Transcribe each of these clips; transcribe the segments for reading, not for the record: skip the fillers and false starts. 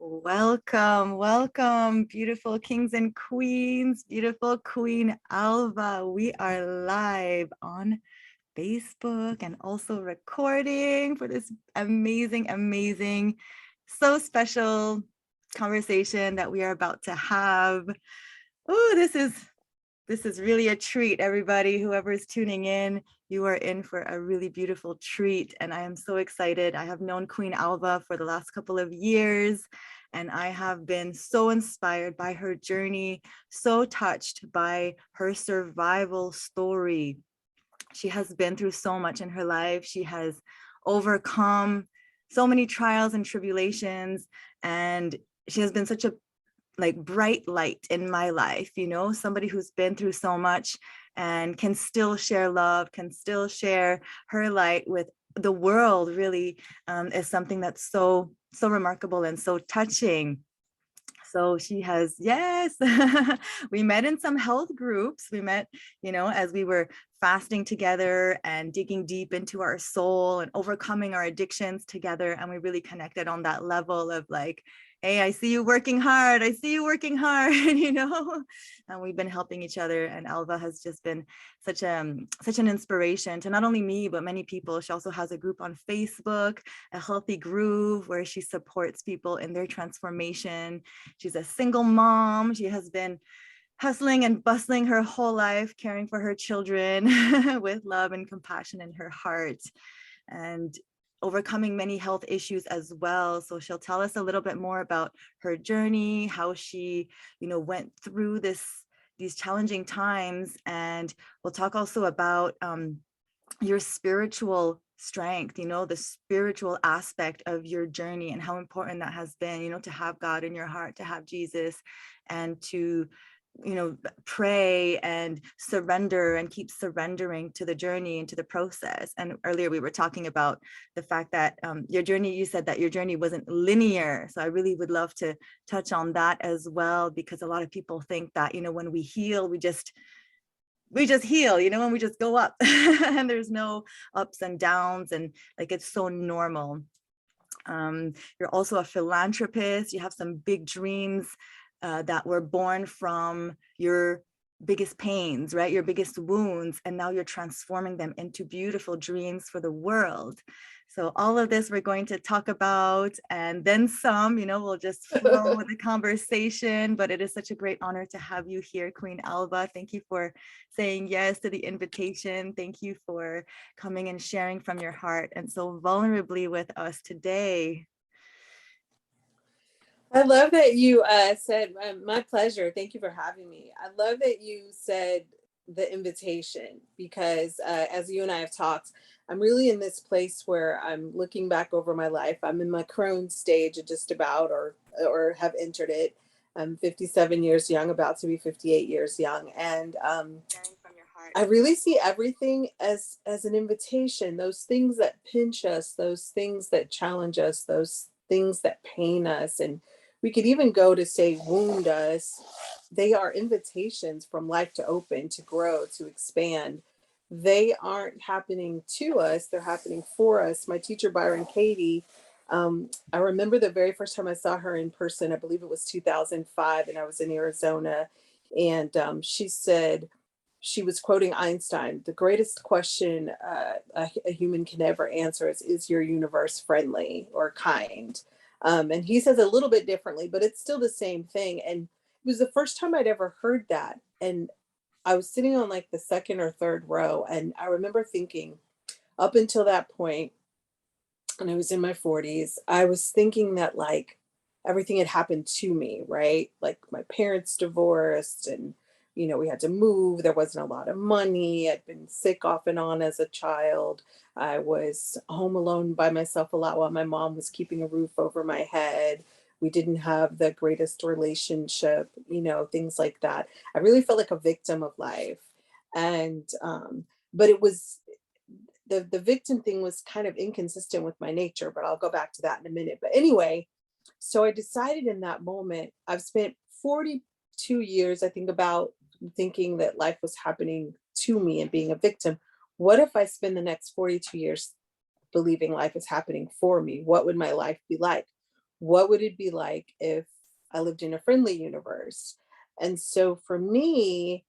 Welcome, welcome, beautiful kings and queens, beautiful Queen Alva. We are live on Facebook and also recording for this amazing, so special conversation that we are about to have. Oh, this is really a treat, everybody. Whoever is tuning in, you are in for a really beautiful treat. And I am so excited. I have known Queen Alva for the last couple of years, and I have been so inspired by her journey, so touched by her survival story. She has been through so much in her life. She has overcome so many trials and tribulations, and she has been such a bright light in my life, somebody who's been through so much and can still share love, can still share her light with the world, really is something that's so remarkable and so touching. So she has, yes, we met in some health groups. We met, as we were fasting together and digging deep into our soul and overcoming our addictions together. And we really connected on that level of like, hey, I see you working hard. I see you working hard, and we've been helping each other. And Alva has just been such an inspiration to not only me, but many people. She also has a group on Facebook, A Healthy Groove, where she supports people in their transformation. She's a single mom. She has been hustling and bustling her whole life, caring for her children with love and compassion in her heart, and overcoming many health issues as well. So she'll tell us a little bit more about her journey, how she, went through these challenging times. And we'll talk also about your spiritual strength, the spiritual aspect of your journey and how important that has been, to have God in your heart, to have Jesus, and to pray and surrender and keep surrendering to the journey and to the process. And earlier we were talking about the fact that your journey, you said that your journey wasn't linear. So I really would love to touch on that as well, because a lot of people think that, when we heal, we just heal, and we just go up and there's no ups and downs, and like it's so normal. You're also a philanthropist. You have some big dreams that were born from your biggest pains, right? Your biggest wounds, and now you're transforming them into beautiful dreams for the world. So all of this we're going to talk about, and then some, we'll just flow with the conversation. But it is such a great honor to have you here, Queen Alva. Thank you for saying yes to the invitation. Thank you for coming and sharing from your heart and so vulnerably with us today. I love that you said, my pleasure. Thank you for having me. I love that you said the invitation, because as you and I have talked, I'm really in this place where I'm looking back over my life. I'm in my crone stage, just about, or have entered it. I'm 57 years young, about to be 58 years young. And I really see everything as an invitation. Those things that pinch us, those things that challenge us, those things that pain us, and we could even go to say wound us. They are invitations from life to open, to grow, to expand. They aren't happening to us, they're happening for us. My teacher, Byron Katie, I remember the very first time I saw her in person, I believe it was 2005, and I was in Arizona. And she said, she was quoting Einstein, the greatest question a human can ever answer is your universe friendly or kind? And he says a little bit differently, but it's still the same thing. And it was the first time I'd ever heard that. And I was sitting on like the second or third row. And I remember thinking, up until that point, and I was in my 40s, I was thinking that like everything had happened to me, right? Like my parents divorced, and we had to move. There wasn't a lot of money. I'd been sick off and on as a child. I was home alone by myself a lot while my mom was keeping a roof over my head. We didn't have the greatest relationship, things like that. I really felt like a victim of life. And, but it was, the victim thing was kind of inconsistent with my nature, but I'll go back to that in a minute. But anyway, so I decided in that moment, I've spent 42 years, I think, about thinking that life was happening to me and being a victim. What if I spend the next 42 years believing life is happening for me? What would my life be like? What would it be like if I lived in a friendly universe? And so for me,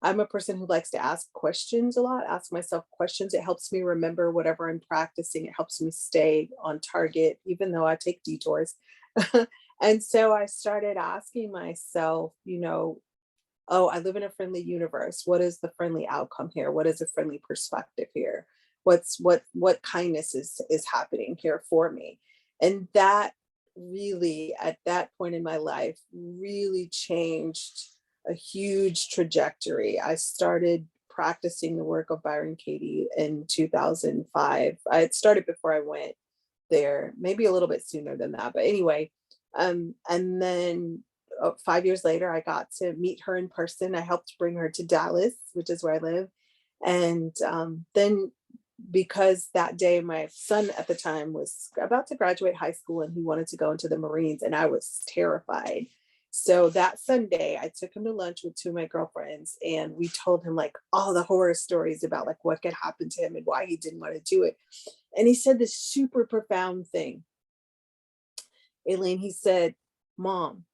I'm a person who likes to ask questions a lot, ask myself questions. It helps me remember whatever I'm practicing. It helps me stay on target, even though I take detours. And so I started asking myself, oh, I live in a friendly universe. What is the friendly outcome here? What is a friendly perspective here? What kindness is happening here for me? And that really, at that point in my life, really changed a huge trajectory. I started practicing the work of Byron Katie in 2005. I had started before I went there, maybe a little bit sooner than that. But anyway, and then 5 years later, I got to meet her in person. I helped bring her to Dallas, which is where I live. And then, because that day my son at the time was about to graduate high school and he wanted to go into the Marines, and I was terrified. So that Sunday, I took him to lunch with two of my girlfriends, and we told him like all the horror stories about like what could happen to him and why he didn't want to do it. And he said this super profound thing. Aileen, he said, Mom,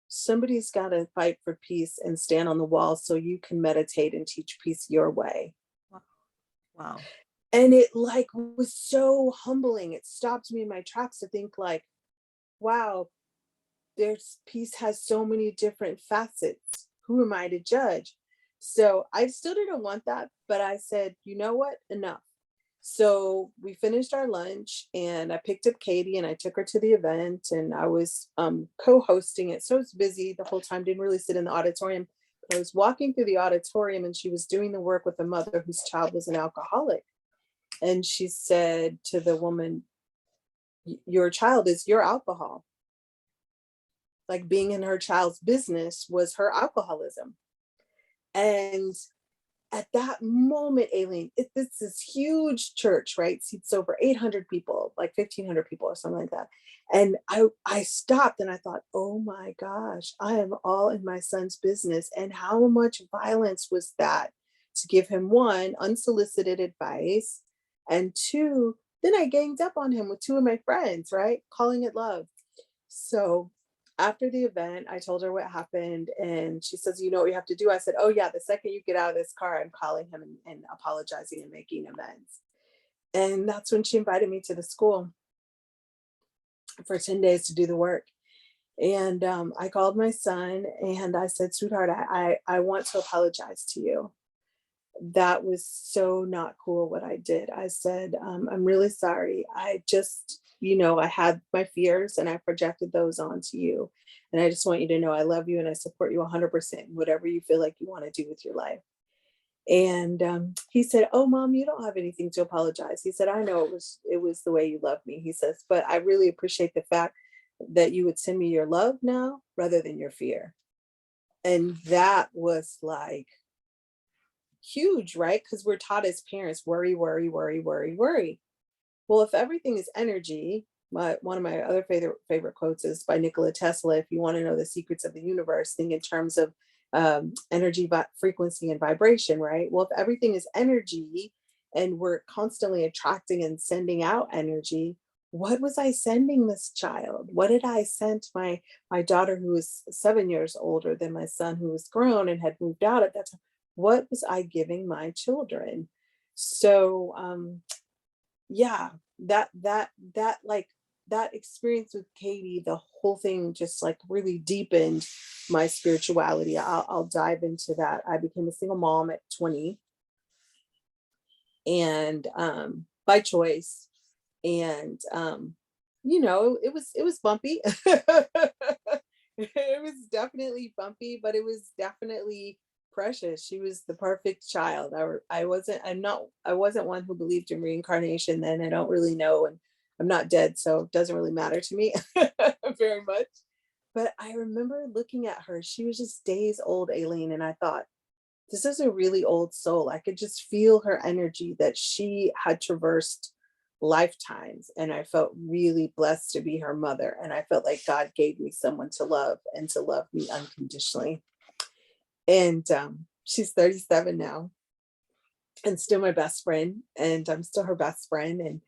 somebody's got to fight for peace and stand on the wall so you can meditate and teach peace your way. Wow. Wow. And it like was so humbling. It stopped me in my tracks to think like, wow, there's peace has so many different facets. Who am I to judge? So I still didn't want that, but I said, you know what? Enough. So we finished our lunch and I picked up Katie and I took her to the event, and I was co-hosting it. So I was busy the whole time, didn't really sit in the auditorium. I was walking through the auditorium and she was doing the work with a mother whose child was an alcoholic. And she said to the woman, your child is your alcohol. Like being in her child's business was her alcoholism. And at that moment, Aileen, this is huge church, right? Seats over 800 people, like 1,500 people or something like that. And I stopped and I thought, oh my gosh, I am all in my son's business. And how much violence was that to give him, one, unsolicited advice, and two, then I ganged up on him with two of my friends, right? Calling it love. So after the event, I told her what happened, and she says, "You know what you have to do?" I said, "Oh, yeah, the second you get out of this car, I'm calling him and apologizing and making amends." And that's when she invited me to the school for 10 days to do the work. And I called my son and I said, "Sweetheart, I want to apologize to you. That was so not cool what I did." I said, "I'm really sorry. I just, I had my fears and I projected those onto you. And I just want you to know I love you and I support you 100% in whatever you feel like you want to do with your life." And he said, "Oh, Mom, you don't have anything to apologize." He said, "I know it was the way you love me." He says, "But I really appreciate the fact that you would send me your love now rather than your fear." And that was like huge, right? Because we're taught as parents, worry, worry, worry, worry, worry. Well, if everything is energy, one of my other favorite quotes is by Nikola Tesla. If you want to know the secrets of the universe, think in terms of energy, frequency, and vibration, right? Well, if everything is energy and we're constantly attracting and sending out energy, what was I sending this child? What did I send my daughter, who was 7 years older than my son, who was grown and had moved out at that time? What was I giving my children? So yeah, that like that experience with Katie, the whole thing just like really deepened my spirituality. I'll dive into that. I became a single mom at 20, and by choice. And it was bumpy. It was definitely bumpy, but it was definitely precious. She was the perfect child. I wasn't one who believed in reincarnation then. I don't really know, and I'm not dead, so it doesn't really matter to me very much. But I remember looking at her. She was just days old, Aileen, and I thought, this is a really old soul. I could just feel her energy, that she had traversed lifetimes. And I felt really blessed to be her mother. And I felt like God gave me someone to love and to love me unconditionally. And she's 37 now and still my best friend. And I'm still her best friend. And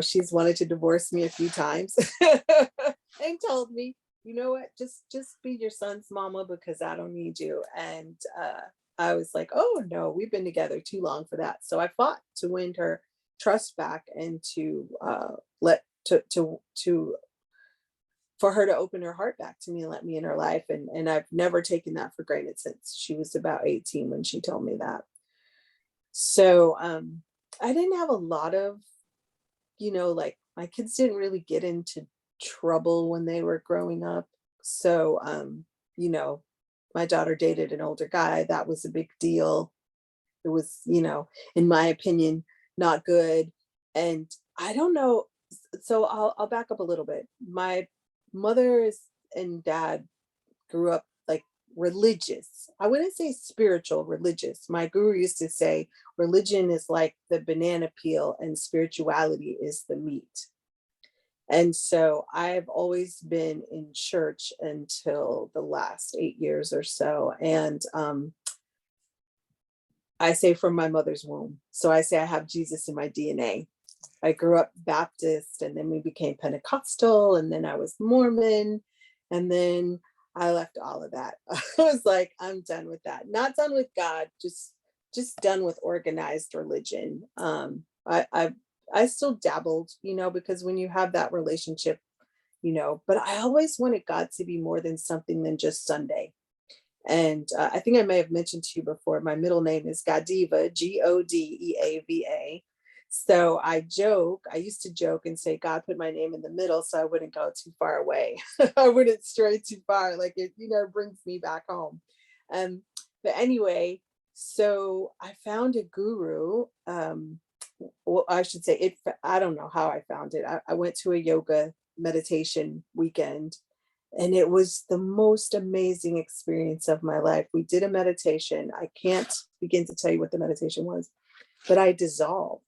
she's wanted to divorce me a few times and told me, you know what, just be your son's mama because I don't need you. And I was like, oh no, we've been together too long for that. So I fought to win her trust back and to let to for her to open her heart back to me and let me in her life. And I've never taken that for granted since she was about 18 when she told me that. So I didn't have a lot of, like my kids didn't really get into trouble when they were growing up. So you know, my daughter dated an older guy. That was a big deal. It was, in my opinion, not good. And I don't know. So I'll back up a little bit. My mother's and dad grew up like religious. I wouldn't say spiritual, religious. My guru used to say religion is like the banana peel and spirituality is the meat. And so I've always been in church until the last 8 years or so. And I say from my mother's womb. So I say I have Jesus in my DNA. I grew up Baptist and then we became Pentecostal and then I was Mormon and then I left all of that. I was like, I'm done with that. Not done with God, just done with organized religion. I still dabbled, because when you have that relationship, but I always wanted God to be more than something than just Sunday. And I think I may have mentioned to you before, my middle name is Godiva, Godeava. So I used to joke and say, God put my name in the middle so I wouldn't go too far away. I wouldn't stray too far. Like it, brings me back home. But anyway, so I found a guru. Well, I should say it. I don't know how I found it. I went to a yoga meditation weekend and it was the most amazing experience of my life. We did a meditation. I can't begin to tell you what the meditation was, but I dissolved.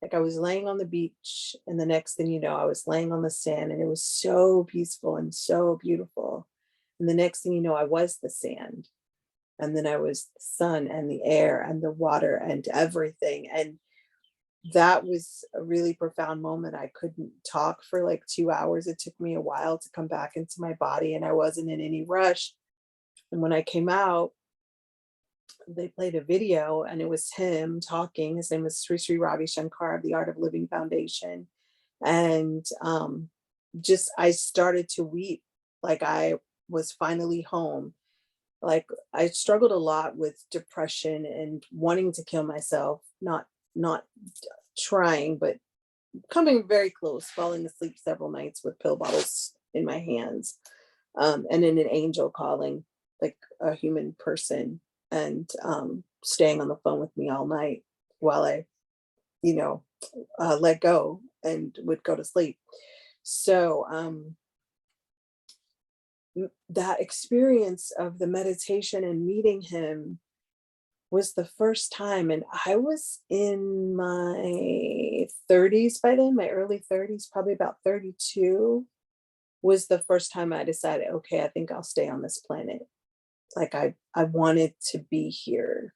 Like I was laying on the beach, and the next thing you know, I was laying on the sand, and it was so peaceful and so beautiful. And the next thing you know, I was the sand. And then I was the sun and the air and the water and everything. And that was a really profound moment. I couldn't talk for like 2 hours. It took me a while to come back into my body, and I wasn't in any rush. And when I came out, they played a video and it was him talking. His name was Sri Sri Ravi Shankar of the Art of Living Foundation. And just, I started to weep like I was finally home. Like I struggled a lot with depression and wanting to kill myself, not trying, but coming very close, falling asleep several nights with pill bottles in my hands, and then an angel calling like a human person and staying on the phone with me all night while I, you know, let go and would go to sleep. So that experience of the meditation and meeting him was the first time. And I was in my 30s by then, my early 30s, probably about 32 was the first time I decided, okay, I think I'll stay on this planet. Like I wanted to be here,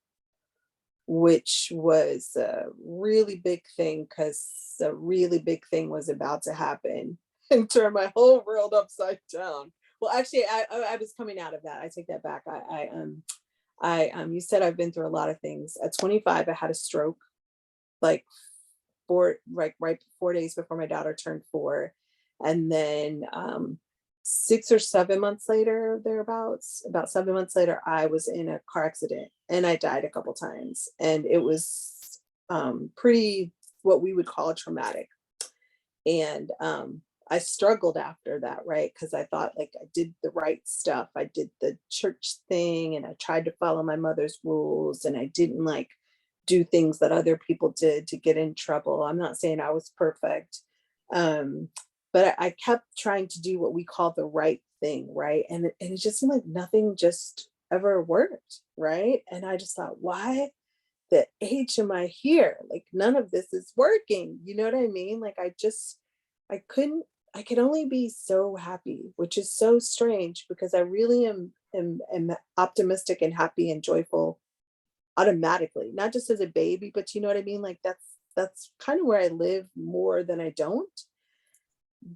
which was a really big thing because a really big thing was about to happen and turn my whole world upside down. Well, actually, I was coming out of that. I take that back. You said I've been through a lot of things. At 25, I had a stroke, like right 4 days before my daughter turned 4, and then 6 or 7 months later, thereabouts, about 7 months later, I was in a car accident and I died a couple times, and it was pretty what we would call traumatic. And I struggled after that, right? Because I thought like I did the right stuff. I did the church thing and I tried to follow my mother's rules and I didn't like do things that other people did to get in trouble. I'm not saying I was perfect. But I kept trying to do what we call the right thing, right? And it just seemed like nothing just ever worked, right? And I just thought, why the H am I here? Like none of this is working. You know what I mean? Like I couldn't, I could only be so happy, which is so strange because I really am optimistic and happy and joyful automatically, not just as a baby, but you know what I mean? Like that's kind of where I live more than I don't.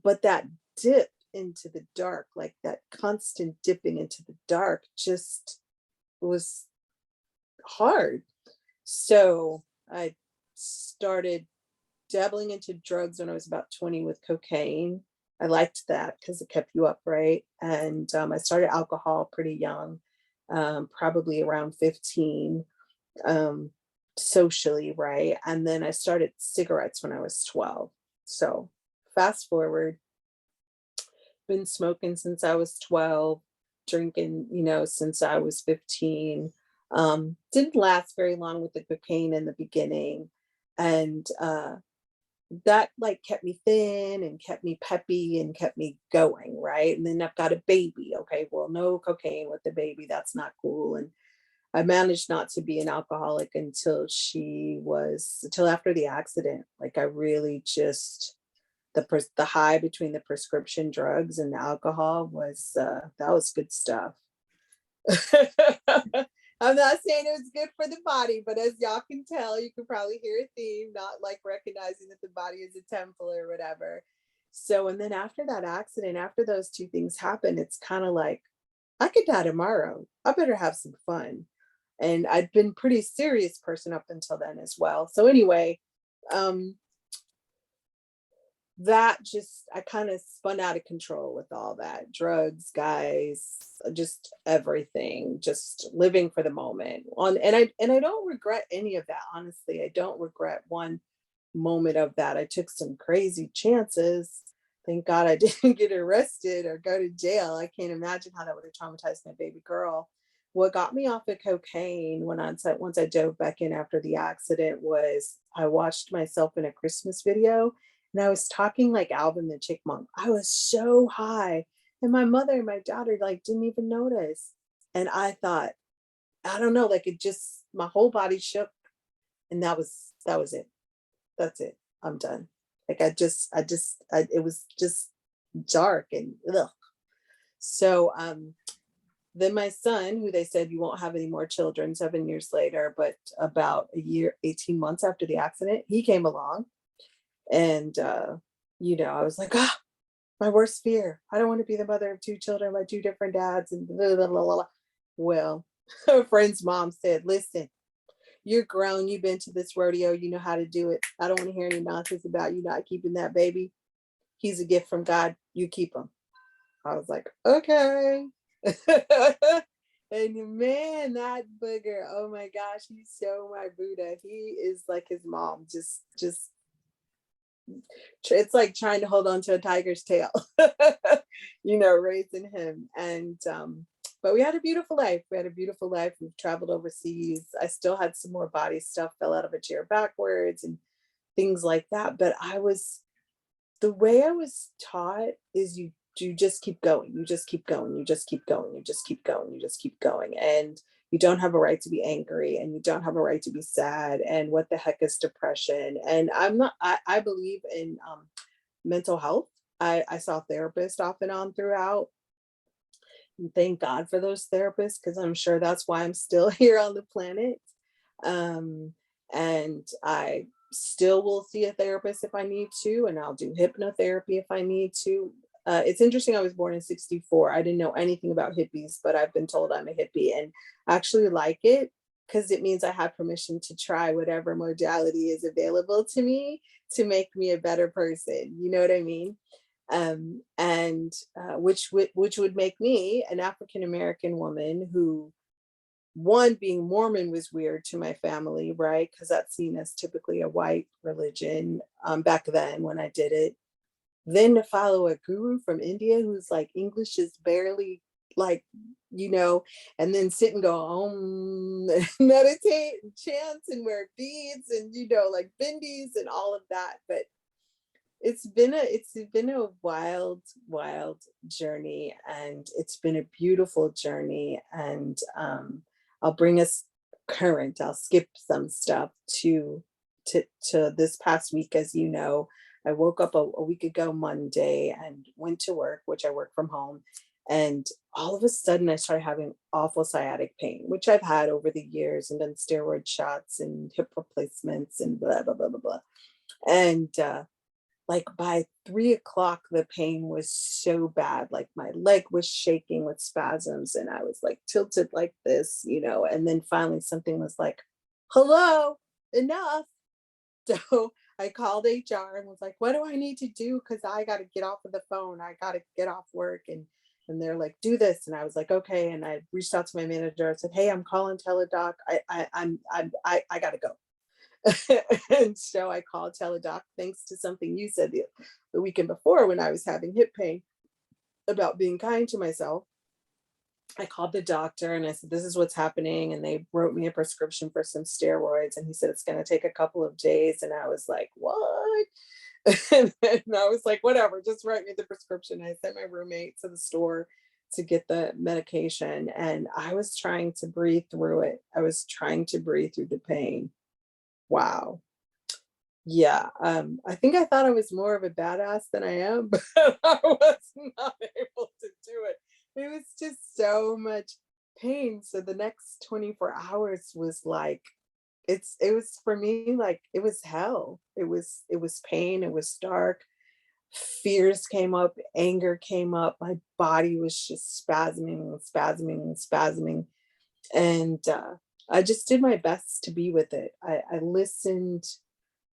But that dip into the dark, like that constant dipping into the dark, just was hard. So I started dabbling into drugs when I was about 20 with cocaine. I liked that because it kept you up, right? And I started alcohol pretty young, probably around 15, um, socially, right? And then I started cigarettes when I was 12. So fast forward, been smoking since I was 12, drinking, since I was 15. Didn't last very long with the cocaine in the beginning. And that like kept me thin and kept me peppy and kept me going, right? And then I've got a baby. Okay, well, no cocaine with the baby. That's not cool. And I managed not to be an alcoholic until after the accident. Like I really just the high between the prescription drugs and the alcohol was that was good stuff. I'm not saying it was good for the body, but as y'all can tell, you can probably hear a theme, not like recognizing that the body is a temple or whatever. So, and then after that accident, after those two things happen, it's kind of like, I could die tomorrow. I better have some fun. And I'd been pretty serious person up until then as well. So anyway, um, that just I kind of spun out of control with all that drugs, guys, just everything, just living for the moment on. And I don't regret any of that, honestly. I don't regret one moment of that. I took some crazy chances. Thank God I didn't get arrested or go to jail. I can't imagine how that would have traumatized my baby girl. What got me off of cocaine once I dove back in after the accident was I watched myself in a Christmas video, and I was talking like Alvin the Chickmunk. I was so high. And my mother and my daughter like didn't even notice. And I thought, I don't know, like it just my whole body shook. And that was it. That's it. I'm done. Like it was just dark and ugh. So then my son, who they said you won't have any more children 7 years later, but about a year, 18 months after the accident, he came along. And I was like, ah, my worst fear. I don't want to be the mother of two children by two different dads and blah, blah, blah, blah. Well, her friend's mom said, listen, you're grown, you've been to this rodeo, you know how to do it. I don't want to hear any nonsense about you not keeping that baby. He's a gift from God. You keep him. I was like, okay. And man, that booger, oh my gosh, he's so my Buddha. He is like his mom, just it's like trying to hold on to a tiger's tail, raising him. And but we had a beautiful life. We've traveled overseas. I still had some more body stuff, fell out of a chair backwards and things like that. But the way I was taught is you just keep going, you just keep going, you just keep going, you just keep going, you just keep going. And you don't have a right to be angry, and you don't have a right to be sad. And what the heck is depression? And I believe in mental health. I saw therapists off and on throughout. And thank God for those therapists, because I'm sure that's why I'm still here on the planet. And I still will see a therapist if I need to, and I'll do hypnotherapy if I need to. It's interesting. I was born in 64. I didn't know anything about hippies, but I've been told I'm a hippie and actually like it because it means I have permission to try whatever modality is available to me to make me a better person. You know what I mean? And which would make me an African American woman who, one, being Mormon was weird to my family, right? Because that's seen as typically a white religion back then when I did it. Then to follow a guru from India who's like English is barely like, and then sit and go meditate and chant and wear beads and like bindis and all of that. But it's been a wild journey, and it's been a beautiful journey. And I'll bring us current. I'll skip some stuff to this past week. As you know, I woke up a week ago Monday and went to work, which I work from home. And all of a sudden I started having awful sciatic pain, which I've had over the years and done steroid shots and hip replacements and blah, blah, blah, blah, blah. And like by 3 o'clock, the pain was so bad. Like my leg was shaking with spasms and I was like tilted like this, and then finally something was like, hello, enough. So I called HR and was like, what do I need to do? Because I got to get off of the phone. I got to get off work. And they're like, do this. And I was like, okay. And I reached out to my manager. I said, hey, I'm calling Teledoc. I got to go. And so I called Teledoc thanks to something you said the weekend before when I was having hip pain about being kind to myself. I called the doctor and I said, this is what's happening. And they wrote me a prescription for some steroids. And he said, it's going to take a couple of days. And I was like, what? And I was like, whatever, just write me the prescription. I sent my roommate to the store to get the medication. And I was trying to breathe through it. I was trying to breathe through the pain. Wow. Yeah. I think I thought I was more of a badass than I am, but I was not able to do it. It was just so much pain. So the next 24 hours was like, it was for me like it was hell. It was pain, it was dark. Fears came up, anger came up. My body was just spasming and spasming and spasming. And I just did my best to be with it. I listened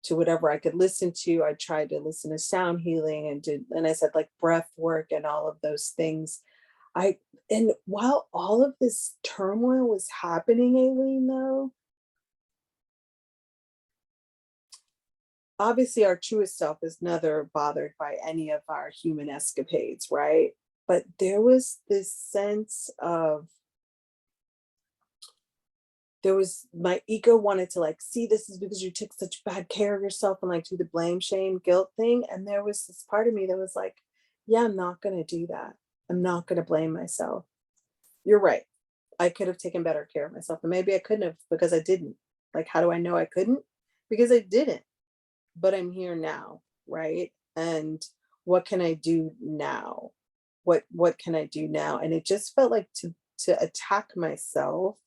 to whatever I could listen to. I tried to listen to sound healing and I said like breath work and all of those things. I and while all of this turmoil was happening, Aileen, though, obviously our truest self is never bothered by any of our human escapades, right? But there was this sense of there was my ego wanted to like see this is because you took such bad care of yourself and like do the blame shame guilt thing, and there was this part of me that was like, yeah, I'm not going to do that. I'm not going to blame myself. You're right. I could have taken better care of myself, and maybe I couldn't have because I didn't. Like, how do I know I couldn't? Because I didn't. But I'm here now, right? And what can I do now? What can I do now? And it just felt like to attack myself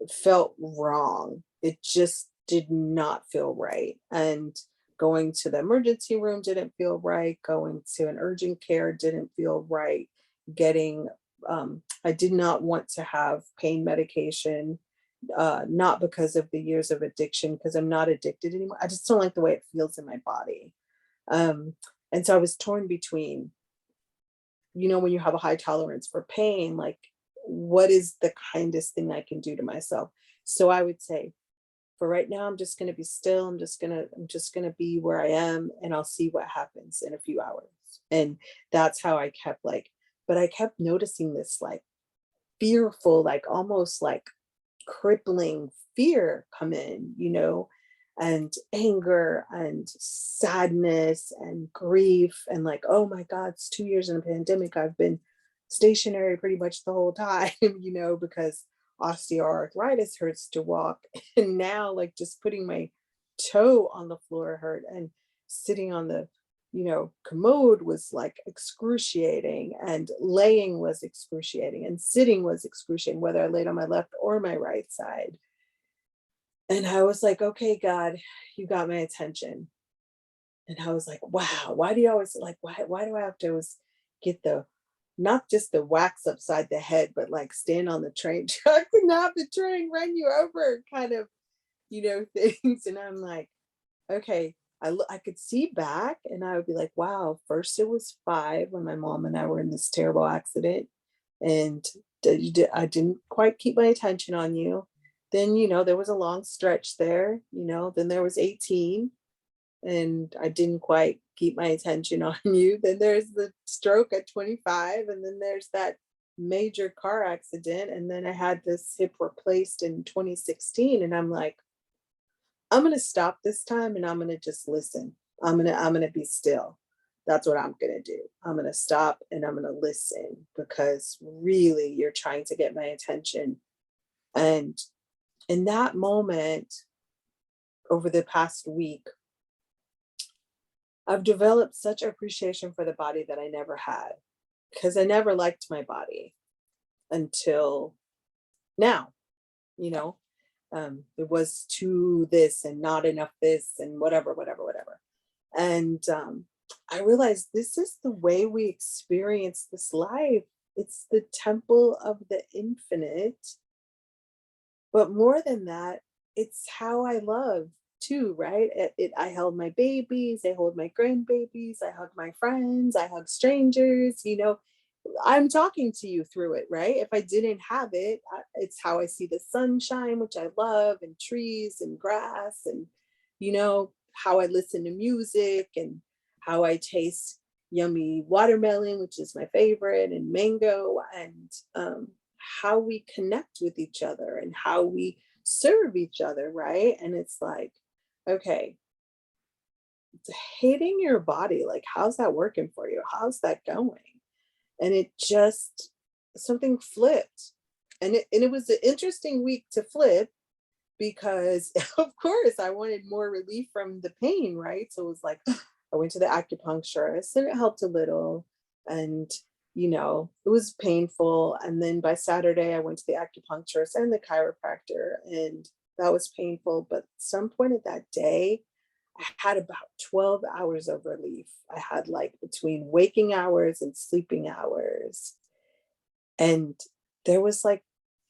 felt wrong. It just did not feel right. And going to the emergency room didn't feel right. Going to an urgent care didn't feel right. Getting, I did not want to have pain medication, not because of the years of addiction, because I'm not addicted anymore. I just don't like the way it feels in my body. Um, and so I was torn between, when you have a high tolerance for pain, like what is the kindest thing I can do to myself? So I would say, for right now, I'm just going to be still. I'm just going to be where I am and I'll see what happens in a few hours. And that's how I kept like, but I kept noticing this like fearful, like almost like crippling fear come in, and anger and sadness and grief. And like, oh my God, it's 2 years in a pandemic. I've been stationary pretty much the whole time, because osteoarthritis hurts to walk. And now, like, just putting my toe on the floor hurt and sitting on the commode was like excruciating, and laying was excruciating, and sitting was excruciating, whether I laid on my left or my right side. And I was like, okay, God, you got my attention. And I was like, wow, why do you always like, why do I have to always get not just the wax upside the head, but like stand on the train track and have the train run you over kind of, things. And I'm like, okay, I could see back and I would be like, wow, first it was 5 when my mom and I were in this terrible accident. And I didn't quite keep my attention on you. Then, there was a long stretch there, then there was 18 and I didn't quite keep my attention on you. Then there's the stroke at 25. And then there's that major car accident. And then I had this hip replaced in 2016. And I'm like, I'm gonna stop this time and I'm gonna just listen. I'm gonna be still. That's what I'm gonna do. I'm gonna stop and I'm gonna listen because really you're trying to get my attention. And in that moment, over the past week, I've developed such appreciation for the body that I never had. because I never liked my body until now, you know. There was too this and not enough this and whatever, whatever, whatever. And I realized this is the way we experience this life. It's the temple of the infinite. But more than that, it's how I love too, right? I held my babies, I hold my grandbabies, I hug my friends, I hug strangers, you know. I'm talking to you through it, right? If I didn't have it, it's how I see the sunshine, which I love, and trees and grass, and, you know, how I listen to music and how I taste yummy watermelon, which is my favorite, and mango, and how we connect with each other and how we serve each other, right? And it's like, okay, hating your body, like, how's that working for you? How's that going? And it just, something flipped. And it was an interesting week to flip because of course I wanted more relief from the pain, right? So it was like I went to the acupuncturist and it helped a little. And you know, it was painful. And then by Saturday I went to the acupuncturist and the chiropractor, and that was painful. But some point of that day, I had about 12 hours of relief. I had like between waking hours and sleeping hours. And there was like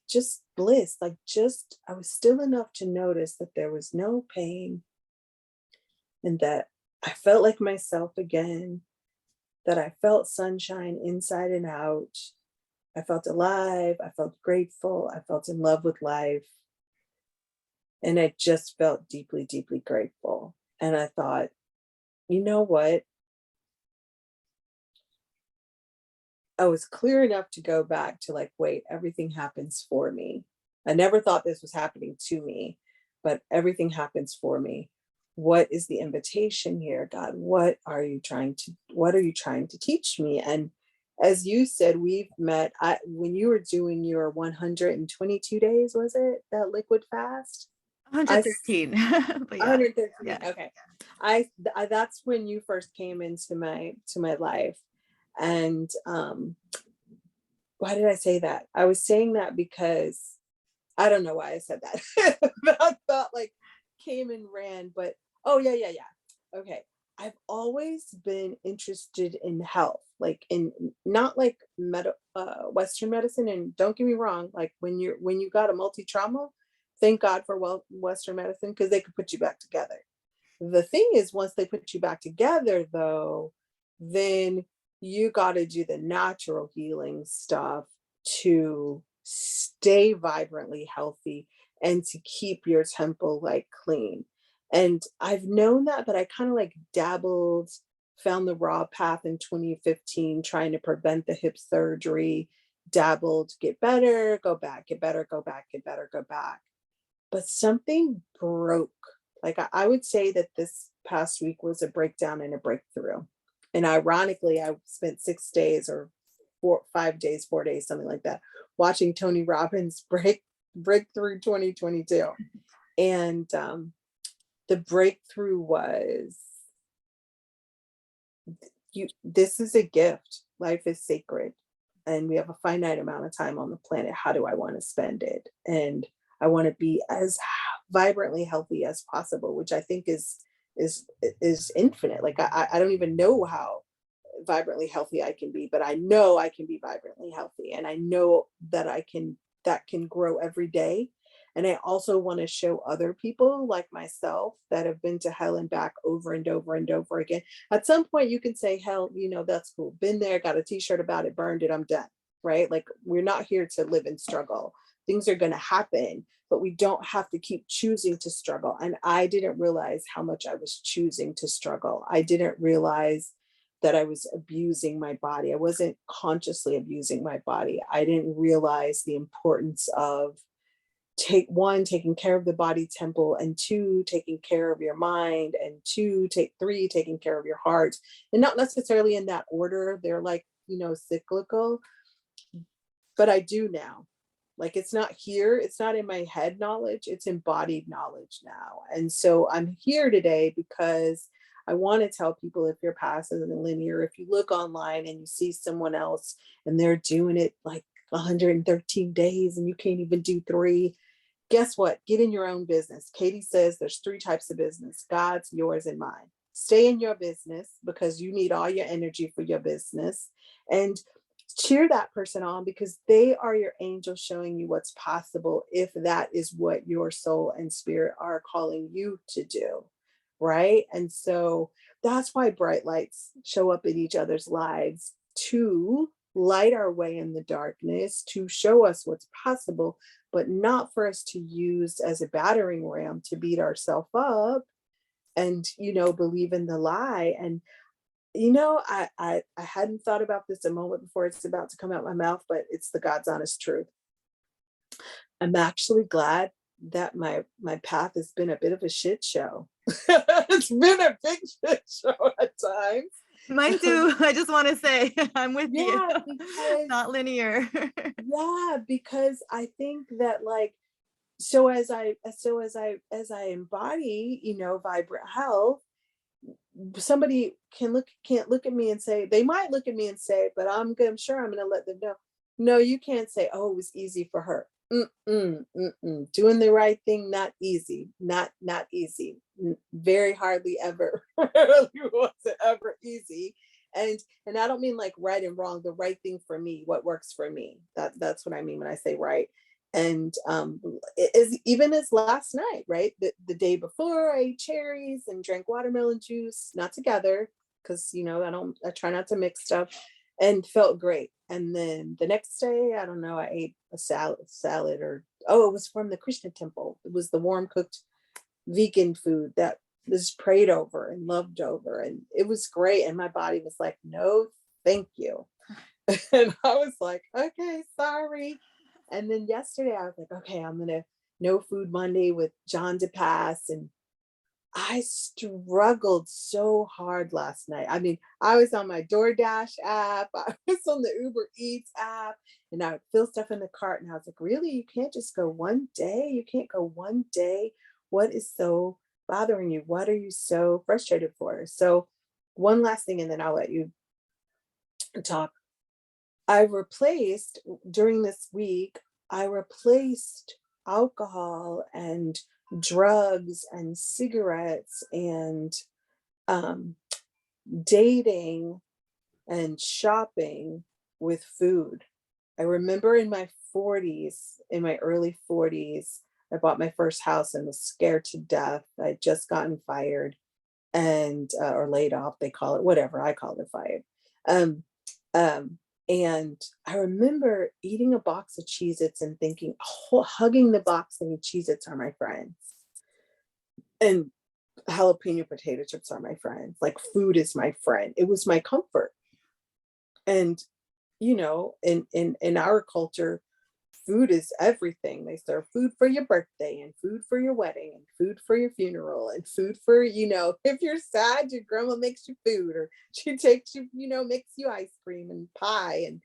just bliss, like just, I was still enough to notice that there was no pain and that I felt like myself again, that I felt sunshine inside and out. I felt alive. I felt grateful. I felt in love with life. And I just felt deeply, deeply grateful. And I thought, you know what? I was clear enough to go back to like, wait, everything happens for me. I never thought this was happening to me, but everything happens for me. What is the invitation here, God? What are you trying to teach me? And as you said, we've met when you were doing your 122 days, was it that liquid fast? I 113. But yeah, 113. yeah. Okay. That's when you first came into my life. And why did I say that? I was saying that because I don't know why I said that. But I thought like came and ran, but oh yeah, yeah, yeah. Okay. I've always been interested in health, like in not like Western medicine. And don't get me wrong, like when you got a multi trauma, thank God for Western medicine because they could put you back together. The thing is, once they put you back together, though, then you got to do the natural healing stuff to stay vibrantly healthy and to keep your temple like clean. And I've known that, but I kind of like dabbled, found the raw path in 2015, trying to prevent the hip surgery, dabbled, get better, go back, get better, go back, get better, go back. But something broke. Like I would say that this past week was a breakdown and a breakthrough. And ironically, I spent 6 days or 5 days, 4 days, something like that, watching Tony Robbins break through 2022. And the breakthrough was, you this is a gift. Life is sacred. And we have a finite amount of time on the planet. How do I want to spend it? And I want to be as vibrantly healthy as possible, which I think is is infinite. Like I don't even know how vibrantly healthy I can be, but I know I can be vibrantly healthy. And I know that that can grow every day. And I also want to show other people like myself that have been to hell and back over and over and over again. At some point, you can say, hell, you know, that's cool. Been there, got a t shirt about it, burned it, I'm done. Right? Like, we're not here to live in struggle. Things are going to happen, but we don't have to keep choosing to struggle. And I didn't realize how much I was choosing to struggle. I didn't realize that I was abusing my body. I wasn't consciously abusing my body. I didn't realize the importance of taking care of the body temple, and two, taking care of your mind, and three, taking care of your heart. And not necessarily in that order. They're like, you know, cyclical, but I do now. Like, it's not here, it's not in my head knowledge, it's embodied knowledge now. And so I'm here today because I want to tell people, if your path isn't linear, if you look online and you see someone else and they're doing it like 113 days and you can't even do 3, guess what? Get in your own business. Katie says there's 3 types of business: God's, yours, and mine. Stay in your business because you need all your energy for your business, and cheer that person on because they are your angel showing you what's possible if that is what your soul and spirit are calling you to do. Right. And so that's why bright lights show up in each other's lives, to light our way in the darkness, to show us what's possible, but not for us to use as a battering ram to beat ourselves up and, believe in the lie. And I hadn't thought about this a moment before it's about to come out my mouth, but it's the God's honest truth. I'm actually glad that my path has been a bit of a shit show. It's been a big shit show at times. Mine too. I just want to say I'm with you. Yeah, because Not linear. because I think that, like, so as I embody, vibrant health, somebody can't look at me and say, they might look at me and say, but I'm sure I'm gonna let them know. No, you can't say, oh, it was easy for her. Doing the right thing, not easy, not easy. Very hardly ever. Really wasn't ever easy. And I don't mean like right and wrong, the right thing for me, what works for me. That's what I mean when I say right. And it is, even as last night, right? The day before, I ate cherries and drank watermelon juice, not together, because I try not to mix stuff, and felt great. And then the next day, I don't know, I ate a salad, or it was from the Krishna temple. It was the warm cooked vegan food that was prayed over and loved over, and it was great. And my body was like, no, thank you. And I was like, okay, sorry. And then yesterday I was like, okay, I'm gonna no food Monday with John DePass. And I struggled so hard last night. I mean, I was on my DoorDash app, I was on the Uber Eats app, and I would fill stuff in the cart. And I was like, really? You can't just go one day? You can't go one day? What is so bothering you? What are you so frustrated for? So, one last thing, and then I'll let you talk. I replaced during this week, I replaced alcohol and drugs and cigarettes and um, dating and shopping with food. I remember in my 40s, in my early 40s, I bought my first house and was scared to death. I'd just gotten fired and or laid off, they call it, whatever. I call it fired. Um, um, and I remember eating a box of Cheez-Its and thinking, oh, hugging the box, thinking Cheez-Its are my friends. And jalapeno potato chips are my friends. Like, food is my friend. It was my comfort. And, in our culture, food is everything. They serve food for your birthday and food for your wedding and food for your funeral and food for, if you're sad, your grandma makes you food, or she takes you, makes you ice cream and pie and,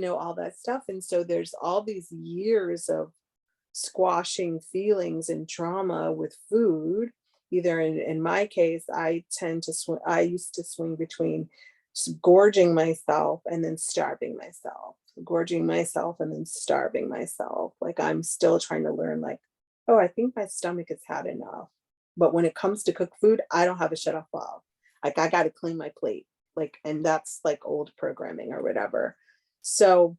all that stuff. And so there's all these years of squashing feelings and trauma with food. Either in my case, I used to swing between gorging myself and then starving myself, gorging myself and then starving myself. Like, I'm still trying to learn, like, oh, I think my stomach has had enough. But when it comes to cooked food, I don't have a shut off valve. Like, I got to clean my plate. Like, and that's like old programming or whatever. So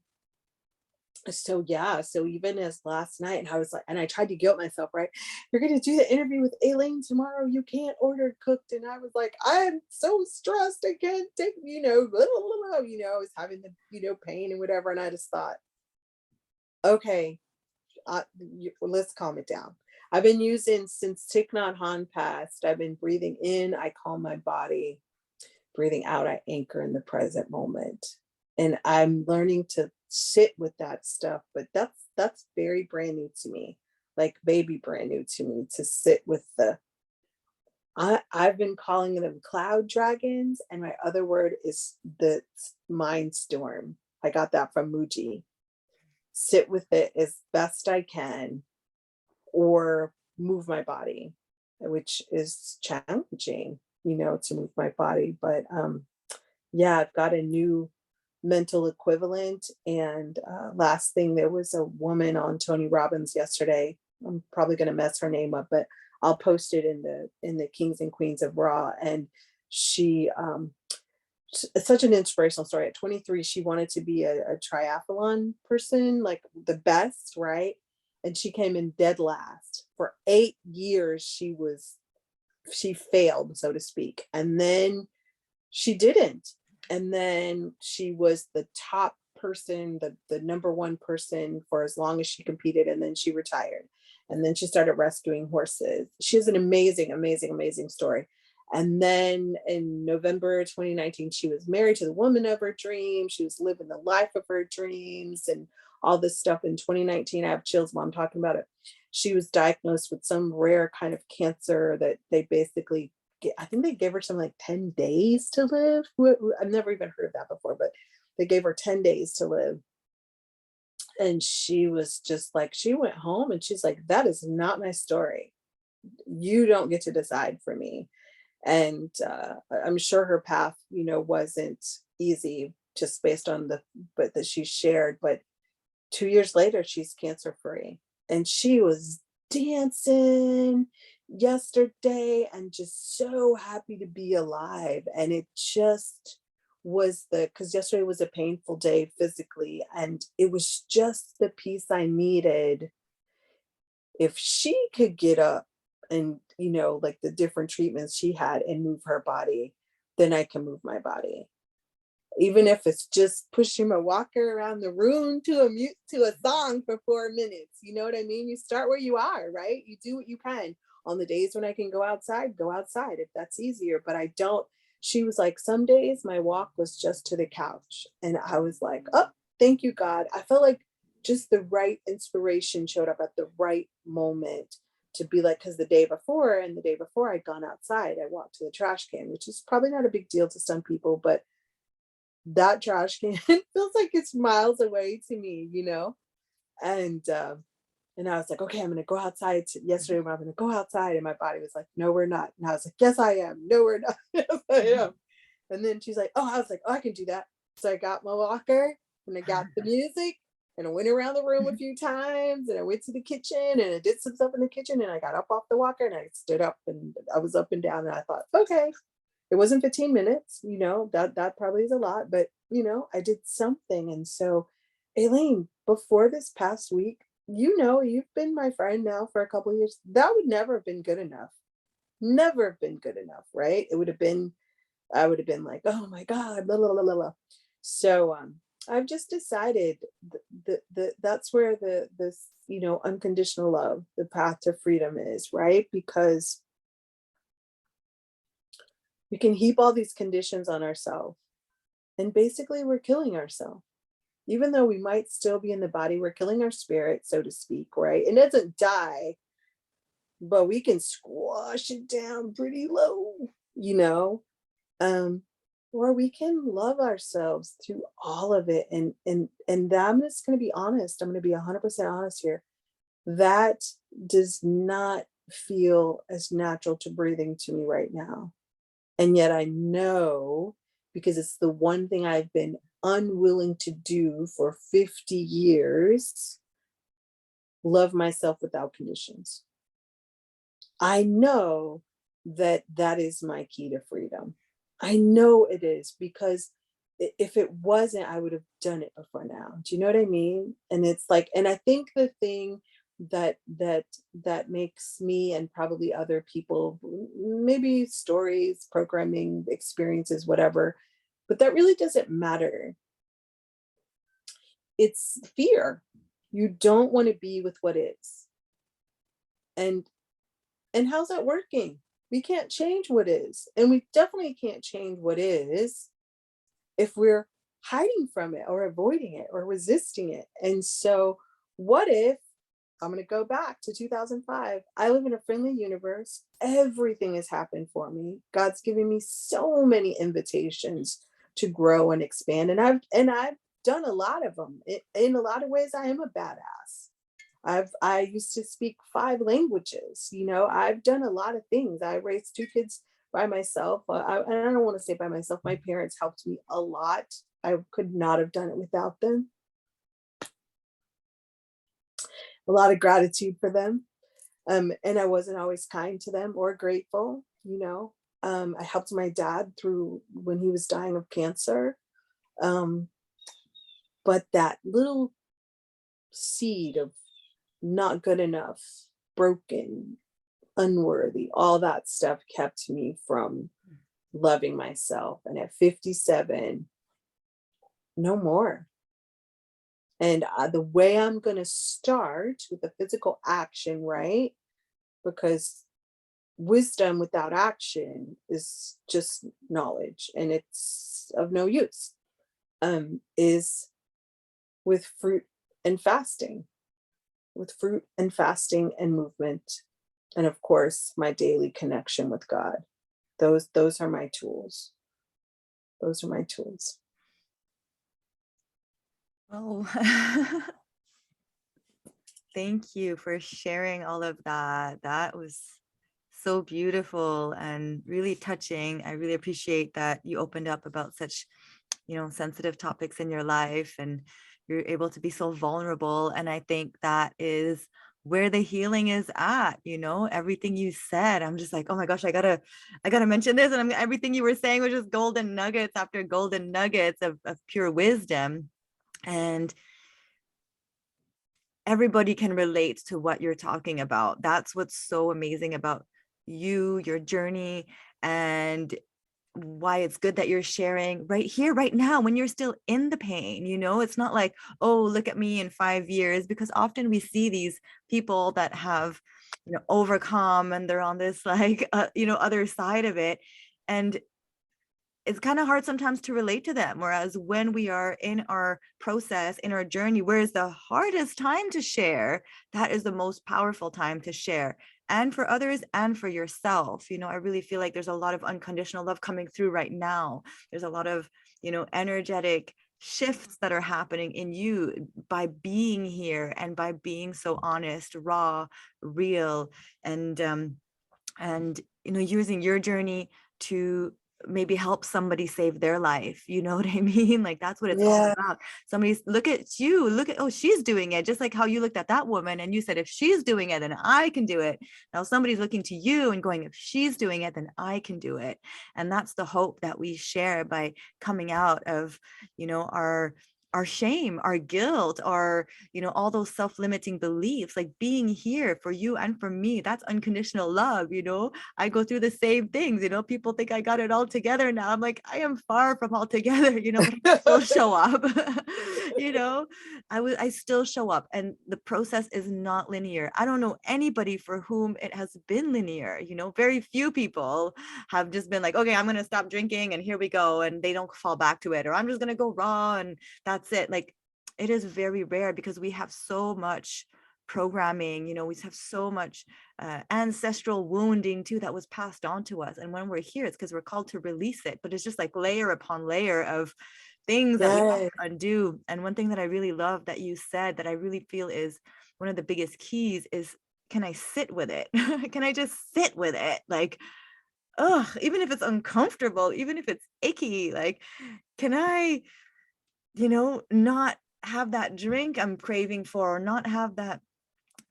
yeah, so even as last night, and I was like, and I tried to guilt myself, right? You're going to do the interview with Aileen tomorrow. You can't order cooked. And I was like, I'm so stressed. I can't take, I was having the, pain and whatever. And I just thought, okay, let's calm it down. I've been using, since Thich Nhat Hanh passed, I've been breathing in, I calm my body, breathing out, I anchor in the present moment. And I'm learning to sit with that stuff, but that's very brand new to me, like baby brand new to me, to sit with I've been calling them cloud dragons, and my other word is the mind storm. I got that from Muji. Sit with it as best I can, or move my body, which is challenging, to move my body. But yeah, I've got a new mental equivalent. And last thing, there was a woman on Tony Robbins yesterday. I'm probably going to mess her name up, but I'll post it in the Kings and Queens of Raw. And she it's such an inspirational story. At 23, she wanted to be a triathlon person, like the best, right? And she came in dead last. For 8 years, she failed, so to speak. And then she didn't. And then she was the top person, the number one person for as long as she competed. And then she retired. And then she started rescuing horses. She has an amazing, amazing, amazing story. And then in November 2019, she was married to the woman of her dreams. She was living the life of her dreams and all this stuff. In 2019, I have chills while I'm talking about it. She was diagnosed with some rare kind of cancer that they basically, I think they gave her something like 10 days to live. I've never even heard of that before, but they gave her 10 days to live. And she was just like, she went home and she's like, that is not my story. You don't get to decide for me. And I'm sure her path, wasn't easy just based on but that she shared. But 2 years later, she's cancer free. And she was dancing yesterday and just so happy to be alive. And it just was because yesterday was a painful day physically. And it was just the peace I needed. If she could get up and, like the different treatments she had and move her body, then I can move my body. Even if it's just pushing my walker around the room to a song for 4 minutes. You know what I mean? You start where you are, right? You do what you can. On the days when I can go outside if that's easier. But I don't. She was like, some days my walk was just to the couch. And I was like, oh, thank you, God. I felt like just the right inspiration showed up at the right moment to be like, because the day before I'd gone outside, I walked to the trash can, which is probably not a big deal to some people, but that trash can feels like it's miles away to me, and I was like, okay, I'm gonna go outside. Yesterday, I'm gonna go outside, and my body was like, no, we're not. And I was like, yes, I am. No, we're not. Yes, I am. And then she's like, oh, I was like, oh, I can do that. So I got my walker and I got the music and I went around the room a few times and I went to the kitchen and I did some stuff in the kitchen and I got up off the walker and I stood up and I was up and down and I thought, okay, it wasn't 15 minutes, that probably is a lot, but I did something. And so, Aileen, before this past week, you've been my friend now for a couple of years. That would never have been good enough. Never have been good enough, right? I would have been like, oh my God, blah, blah, blah, blah, blah. So I've just decided that's where this, unconditional love, the path to freedom is, right? Because we can heap all these conditions on ourselves. And basically, we're killing ourselves. Even though we might still be in the body, we're killing our spirit, so to speak, right? It doesn't die, but we can squash it down pretty low, Um, or we can love ourselves through all of it. And I'm just going to be honest. I'm going to be 100% honest here. That does not feel as natural to breathing to me right now. And yet I know, because it's the one thing I've been unwilling to do for 50 years, love myself without conditions. I know that is my key to freedom. I know it is, because if it wasn't, I would have done it before now. Do you know what I mean? And it's like, and I think the thing that makes me and probably other people, maybe stories, programming, experiences, whatever, but that really doesn't matter. It's fear. You don't want to be with what is. And how's that working? We can't change what is. And we definitely can't change what is if we're hiding from it or avoiding it or resisting it. And so, what if I'm going to go back to 2005? I live in a friendly universe. Everything has happened for me. God's given me so many invitations to grow and expand. And I've done a lot of them. In a lot of ways, I am a badass. I used to speak 5 languages. I've done a lot of things. I raised 2 kids by myself. And I don't want to say by myself. My parents helped me a lot. I could not have done it without them. A lot of gratitude for them. And I wasn't always kind to them or grateful, you know. I helped my dad through when he was dying of cancer. Um, but that little seed of not good enough, broken, unworthy, all that stuff kept me from loving myself. And at 57, no more. And the way I'm going to start with the physical action, right? Because wisdom without action is just knowledge and it's of no use, is with fruit and fasting, with fruit and fasting and movement. And of course, my daily connection with God. Those are my tools. Those are my tools. Oh, thank you for sharing all of that. That was so beautiful and really touching. I really appreciate that you opened up about such, sensitive topics in your life, and you're able to be so vulnerable. And I think that is where the healing is at. Everything you said, I'm just like, oh my gosh, I gotta mention this. And everything you were saying was just golden nuggets after golden nuggets of pure wisdom. And everybody can relate to what you're talking about. That's what's so amazing about you, your journey, and why it's good that you're sharing right here, right now, when you're still in the pain. It's not like, oh, look at me in 5 years, because often we see these people that have, overcome, and they're on this like, other side of it. And it's kind of hard sometimes to relate to them. Whereas when we are in our process, in our journey, where is the hardest time to share, that is the most powerful time to share, and for others and for yourself. I really feel like there's a lot of unconditional love coming through right now. There's a lot of, energetic shifts that are happening in you by being here and by being so honest, raw, real, and using your journey to maybe help somebody save their life. You know what I mean? Like, that's what it's all Yeah. about. Somebody's look at you, look at, oh, she's doing it, just like how you looked at that woman and you said, if she's doing it, then I can do it. Now somebody's looking to you and going, if she's doing it, then I can do it. And that's the hope that we share by coming out of, our shame, our guilt, our, all those self-limiting beliefs, like being here for you and for me. That's unconditional love. I go through the same things. People think I got it all together now. I'm like, I am far from all together, but I still show up. I still show up, and the process is not linear. I don't know anybody for whom it has been linear. Very few people have just been like, okay, I'm going to stop drinking and here we go, and they don't fall back to it, or I'm just going to go raw and that's it. Like, it is very rare because we have so much programming, we have so much ancestral wounding too that was passed on to us. And when we're here, it's because we're called to release it, but it's just like layer upon layer of things that we have to undo. And one thing that I really love that you said that I really feel is one of the biggest keys is, can I sit with it? Can I just sit with it? Like, even if it's uncomfortable, even if it's icky, like, can I, not have that drink I'm craving for, or not have that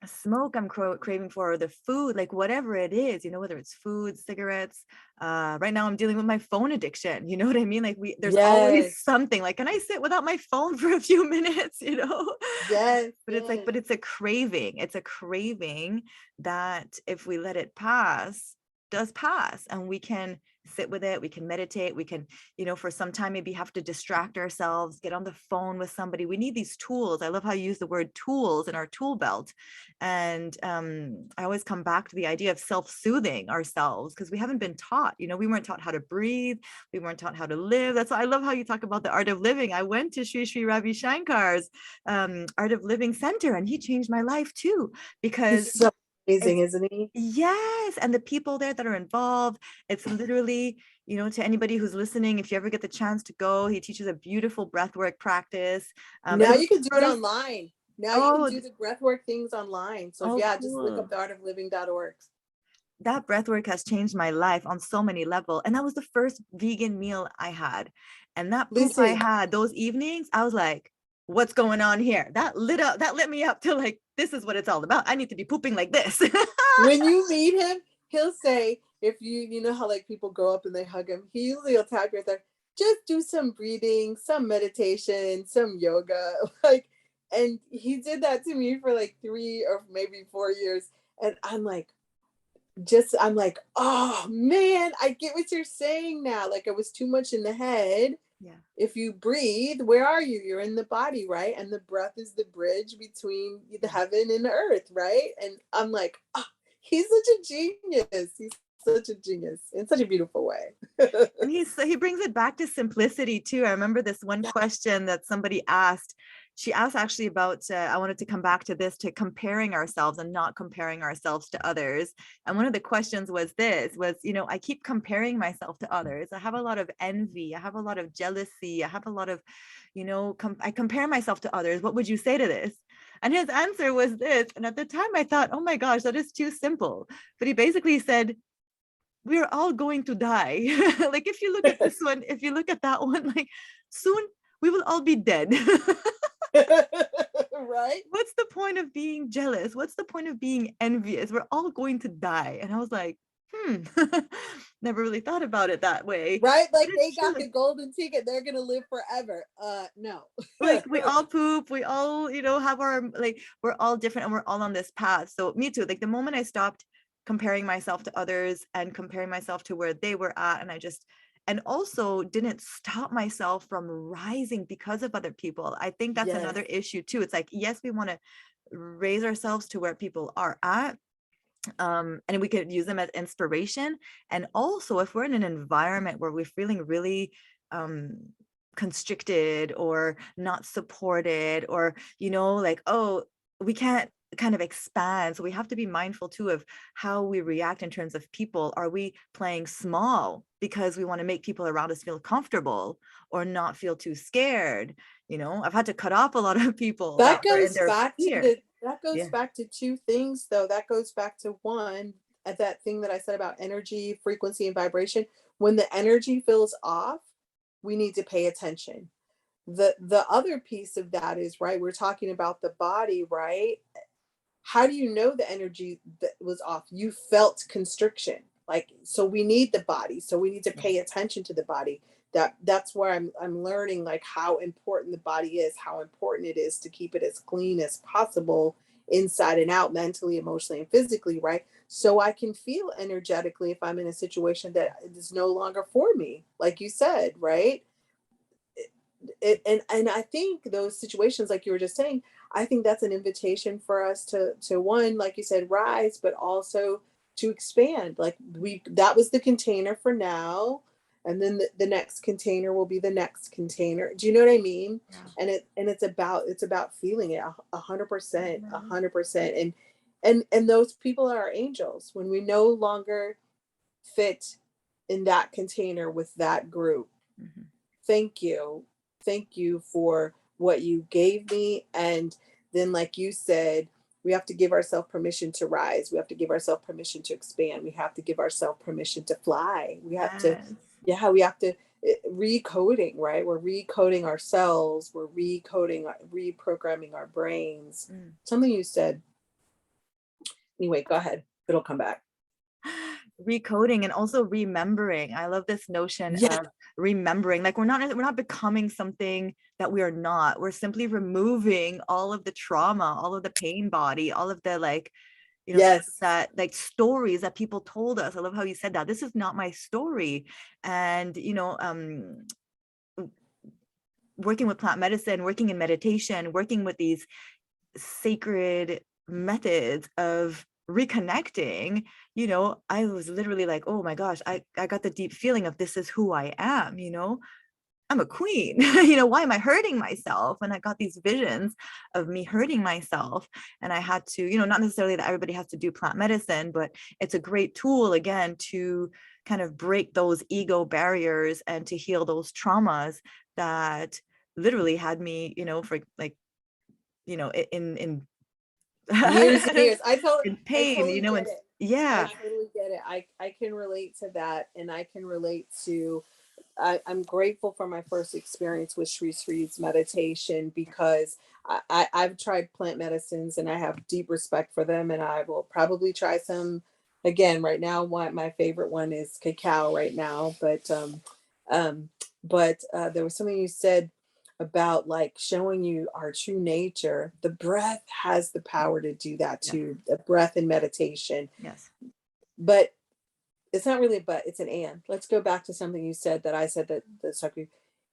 smoke I'm craving for, or the food, like whatever it is, whether it's food, cigarettes. Right now I'm dealing with my phone addiction. You know what I mean? Like, there's always something like, can I sit without my phone for a few minutes? But it's like, but it's a craving. It's a craving that if we let it pass, does pass, and we can sit with it, we can meditate, we can, for some time maybe have to distract ourselves, get on the phone with somebody. We need these tools. I love how you use the word tools in our tool belt. And I always come back to the idea of self-soothing ourselves, because we haven't been taught, we weren't taught how to breathe, we weren't taught how to live. That's why I love how you talk about the art of living. I went to Sri Ravi Shankar's art of living center, and he changed my life too, because he's so amazing, isn't he? Yes. And the people there that are involved, it's literally, to anybody who's listening, if you ever get the chance to go, he teaches a beautiful breathwork practice. Now you can do it online. Now you can do the breathwork things online. So yeah, just look cool. up theartofliving.org. that breath work has changed my life on so many levels. And that was the first vegan meal I had. And that poop I Listen, had those evenings, I was like, what's going on here? That lit me up to like, this is what it's all about. I need to be pooping like this. when you meet him, he'll say, if you know how like people go up and they hug him, he usually will tap your thigh, just do some breathing, some meditation, some yoga. Like, and he did that to me for like 3 or maybe 4 years. And I'm like, oh man, I get what you're saying now. Like I was too much in the head. Yeah. If you breathe, where are you? You're in the body, right? And the breath is the bridge between the heaven and the earth, right? And I'm like, oh, he's such a genius. He's such a genius in such a beautiful way. And he brings it back to simplicity too. I remember this one question that somebody asked. She asked actually about, I wanted to come back to this, to comparing ourselves and not comparing ourselves to others. And one of the questions was this, I keep comparing myself to others. I have a lot of envy. I have a lot of jealousy. I have a lot of, I compare myself to others. What would you say to this? And his answer was this. And at the time I thought, oh my gosh, that is too simple. But he basically said, we're all going to die. Like if you look at this one, if you look at that one, like soon we will all be dead. Right? What's the point of being jealous? What's the point of being envious? We're all going to die. And I was like, never really thought about it that way. Right? But Like they it's true. got the golden ticket. They're gonna live forever. No. Like we all poop, we all, have our, like, we're all different and we're all on this path. So me too, like the moment I stopped comparing myself to others and comparing myself to where they were at, and also didn't stop myself from rising because of other people. I think that's Yes. another issue too. It's like, yes, we want to raise ourselves to where people are at, and we could use them as inspiration. And also if we're in an environment where we're feeling really constricted or not supported, or like, oh, we can't kind of expand, so we have to be mindful too of how we react in terms of people. Are we playing small because we want to make people around us feel comfortable or not feel too scared? I've had to cut off a lot of people that That were in goes their back to fear. Yeah. two things though. That goes back to one, at that thing that I said about energy, frequency, and vibration. When the energy feels off, we need to pay attention. The other piece of that is, right, we're talking about the body, right? How do you know the energy that was off? You felt constriction. Like, so we need the body. So we need to Yeah. pay attention to the body. That's where I'm learning like how important the body is, how important it is to keep it as clean as possible inside and out, mentally, emotionally, and physically, right? So I can feel energetically if I'm in a situation that is no longer for me, like you said, right? And I think those situations, like you were just saying, I think that's an invitation for us to one, like you said, rise, but also to expand. Like that was the container for now, and then the next container will be the next container. Do you know what I mean? Yeah. And it's about feeling it 100%, Mhm. 100%. And those people are our angels when we no longer fit in that container with that group. Mhm. Thank you. Thank you for what you gave me. And then, like you said, we have to give ourselves permission to rise. We have to give ourselves permission to expand. We have to give ourselves permission to fly. We have to, Yes. yeah, we have to recoding, right? We're recoding ourselves. We're reprogramming our brains. Mm. Something you said. Anyway, go ahead. It'll come back. Recoding and also remembering. I love this notion Yeah. of remembering. Like we're not becoming something that we are not. We're simply removing all of the trauma, all of the pain body, all of the like, stuff Yes. that, like, stories that people told us. I love how you said that. This is not my story. And working with plant medicine, working in meditation, working with these sacred methods of reconnecting, I was literally like, oh my gosh, I got the deep feeling of this is who I am. I'm a queen. Why am I hurting myself? And I got these visions of me hurting myself. And I had to, not necessarily that everybody has to do plant medicine, but it's a great tool, again, to kind of break those ego barriers and to heal those traumas that literally had me, for like, in Years and years. I in pain, totally get and it. I Yeah. totally get it. I can relate to that, and I can relate to I'm grateful for my first experience with Sri Sri's meditation, because I've tried plant medicines and I have deep respect for them, and I will probably try some again. Right now, my favorite one is cacao right now, um, there was something you said about like showing you our true nature. The breath has the power to do that Yes. too. The breath and meditation, Yes. but it's not really a but, it's an and. Let's go back to something you said that I said that struck you.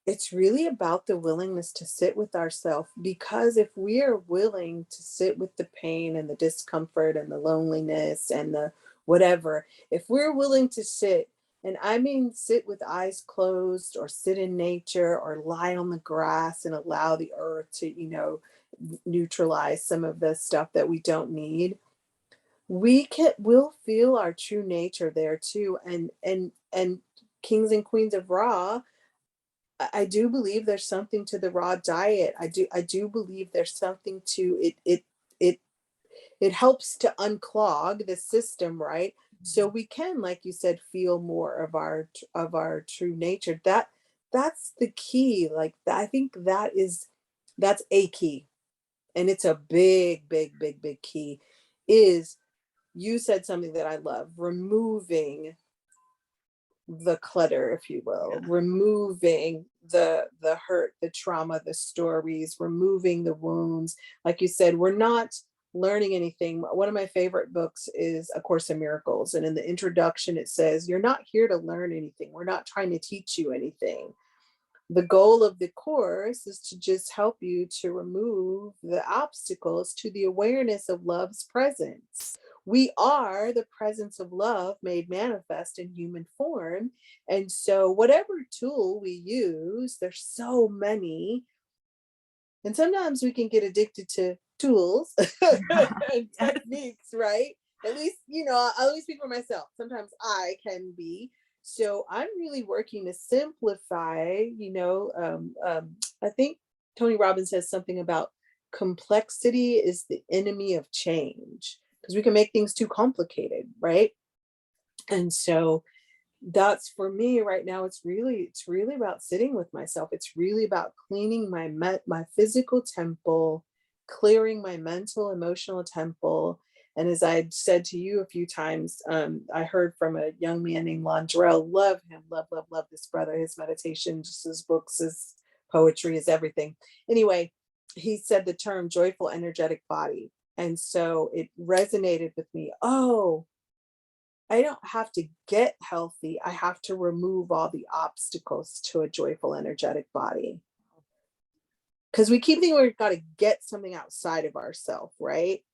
It's really about the willingness to sit with ourselves, because if we are willing to sit with the pain and the discomfort and the loneliness and the whatever, if we're willing to sit, and I mean sit with eyes closed or sit in nature or lie on the grass and allow the earth to, neutralize some of the stuff that we don't need, we'll feel our true nature there too. And kings and queens of raw, I do believe there's something to the raw diet. I do believe there's something to it. It helps to unclog the system, right? So we can, like you said, feel more of our true nature. That's the key. Like I think that's a key, and it's a big, big, big, big key. Is you said something that I love, removing the clutter, if you will, Yeah. removing the hurt, the trauma, the stories, removing the wounds. Like you said, we're not learning anything. One of my favorite books is A Course in Miracles. And in the introduction, it says, "You're not here to learn anything. We're not trying to teach you anything. The goal of the course is to just help you to remove the obstacles to the awareness of love's presence. We are the presence of love made manifest in human form. And so, whatever tool we use, there's so many, and sometimes we can get addicted to tools and Yes. techniques, right? At least, I'll only speak for myself. Sometimes I can be. So I'm really working to simplify, I think Tony Robbins says something about complexity is the enemy of change, because we can make things too complicated, right? And so that's for me right now. It's really about sitting with myself. It's really about cleaning my physical temple, clearing my mental emotional temple. And as I said to you a few times, I heard from a young man named Londrell. Love him, love this brother. His meditations, his books, his poetry, is everything. Anyway, he said the term joyful energetic body, and so it resonated with me. Oh, I don't have to get healthy. I have to remove all the obstacles to a joyful, energetic body. Because we keep thinking we've got to get something outside of ourselves, right?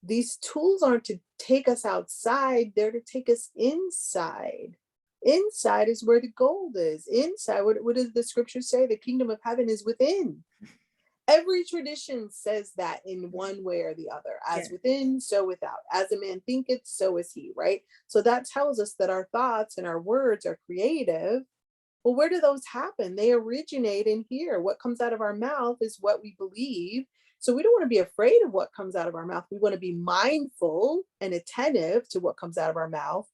These tools aren't to take us outside, they're to take us inside. Inside is where the gold is. Inside, what does the scripture say? The kingdom of heaven is within. Every tradition says that in one way or the other, as Yeah. within, so without. As a man thinketh, so is he, right? So that tells us that our thoughts and our words are creative. Well, where do those happen? They originate in here. What comes out of our mouth is what we believe. So we don't want to be afraid of what comes out of our mouth. We want to be mindful and attentive to what comes out of our mouth.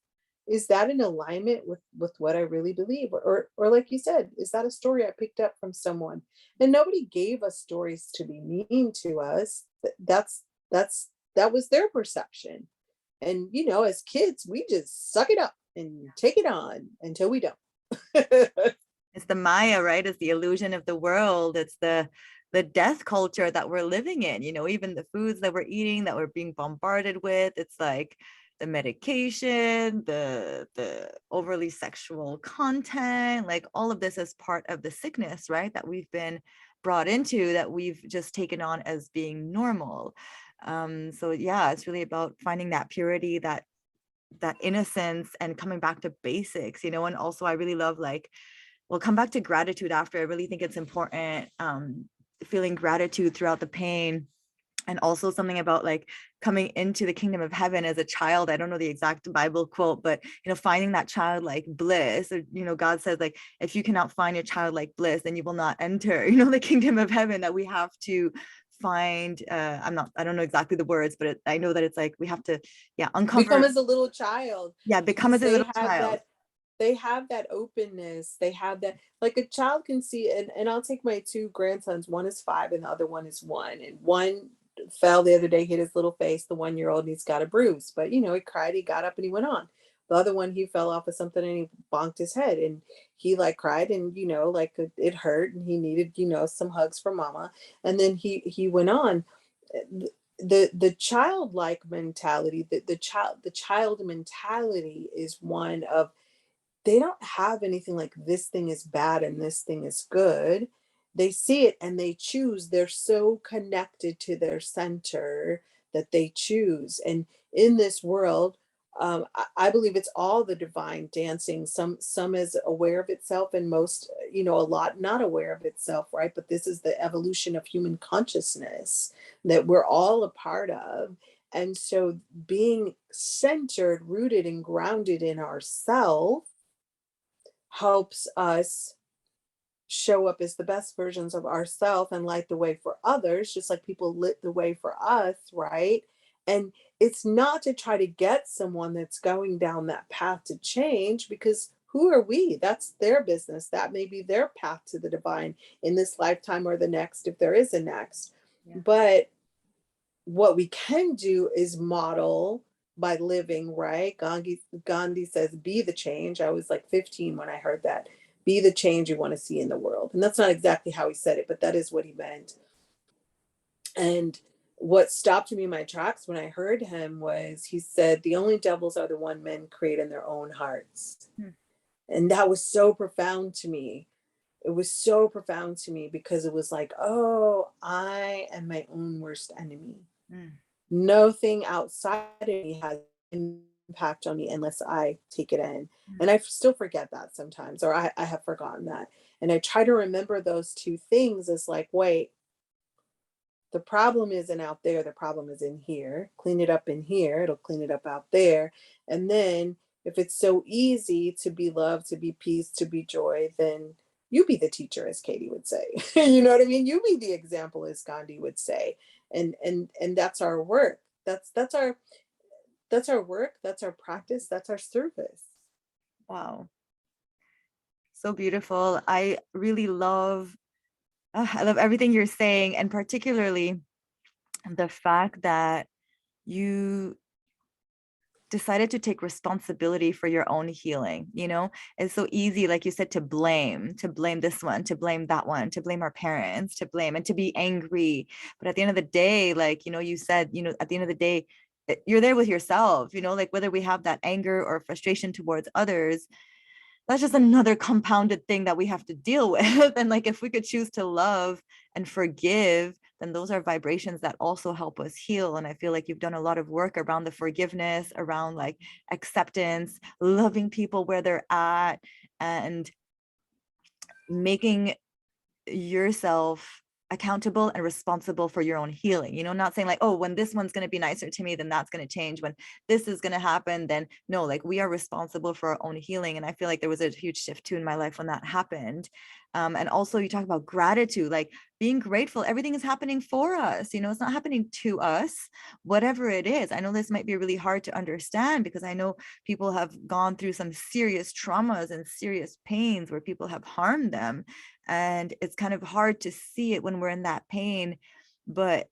Is that in alignment with what I really believe? Or like you said, is that a story I picked up from someone? And nobody gave us stories to be mean to us. That was their perception. And as kids, we just suck it up and take it on until we don't. It's the Maya, right? It's the illusion of the world. It's the death culture that we're living in, even the foods that we're eating, that we're being bombarded with. It's like the medication, the overly sexual content, like all of this is part of the sickness, right? That we've been brought into, that we've just taken on as being normal. So yeah, it's really about finding that purity, that innocence, and coming back to basics, and also I really love, like, we'll come back to gratitude after. I really think it's important, feeling gratitude throughout the pain, and also something about like coming into the kingdom of heaven as a child. I don't know the exact Bible quote, but finding that childlike bliss, or God says, like, if you cannot find your childlike bliss, then you will not enter the kingdom of heaven. That we have to find, I don't know exactly the words, but I know that it's like we have to, yeah, uncover, become as a little child, yeah, become because as a little child. they have that openness, they have that, like a child can see. And I'll take my two grandsons, one is 5 and the other one is 1, and one fell the other day, hit his little face, the 1-year-old, and he's got a bruise, but he cried, he got up and he went on. The other one, he fell off of something and he bonked his head, and he like cried, and like it hurt, and he needed some hugs from mama, and then he went on. The childlike mentality, the child mentality is one of, they don't have anything like this thing is bad and this thing is good. They see it and they choose. They're so connected to their center that they choose. And in this world, I believe it's all the divine dancing. Some is aware of itself, and most, a lot not aware of itself, right? But this is the evolution of human consciousness that we're all a part of. And so being centered, rooted, and grounded in ourself helps us show up as the best versions of ourselves and light the way for others, just like people lit the way for us, right? And it's not to try to get someone that's going down that path to change, because who are we? That's their business. That may be their path to the divine in this lifetime or the next, if there is a next. Yeah. But what we can do is model by living, right? Gandhi says, be the change. I was like 15 when I heard that. Be the change you want to see in the world. And that's not exactly how he said it, but that is what he meant. And what stopped me in my tracks when I heard him was, he said, the only devils are the one men create in their own hearts. Hmm. And that was so profound to me. It was so profound to me, because it was like, oh, I am my own worst enemy. Mm. Nothing outside of me has impact on me unless I take it in. Mm. And I still forget that sometimes, or I have forgotten that. And I try to remember those two things as like, wait, the problem isn't out there, the problem is in here. Clean it up in here, it'll clean it up out there. And then if it's so easy to be love, to be peace, to be joy, then you be the teacher, as Katie would say. You know what I mean? You be the example, as Gandhi would say. And that's our work. That's our work, that's our practice, that's our service. Wow. So beautiful. I love everything you're saying, and particularly the fact that you decided to take responsibility for your own healing. It's so easy, like you said, to blame this one, to blame that one, to blame our parents, to blame and to be angry. But at the end of the day, like, you said, at the end of the day, you're there with yourself, like whether we have that anger or frustration towards others, that's just another compounded thing that we have to deal with. And like, if we could choose to love and forgive, then those are vibrations that also help us heal. And I feel like you've done a lot of work around the forgiveness, around like acceptance, loving people where they're at, and making yourself accountable and responsible for your own healing. Not saying like, oh, when this one's going to be nicer to me, then that's going to change. When this is going to happen, then no, like we are responsible for our own healing. And I feel like there was a huge shift too in my life when that happened. And also you talk about gratitude, like being grateful. Everything is happening for us. It's not happening to us, whatever it is. I know this might be really hard to understand, because I know people have gone through some serious traumas and serious pains where people have harmed them. And it's kind of hard to see it when we're in that pain. But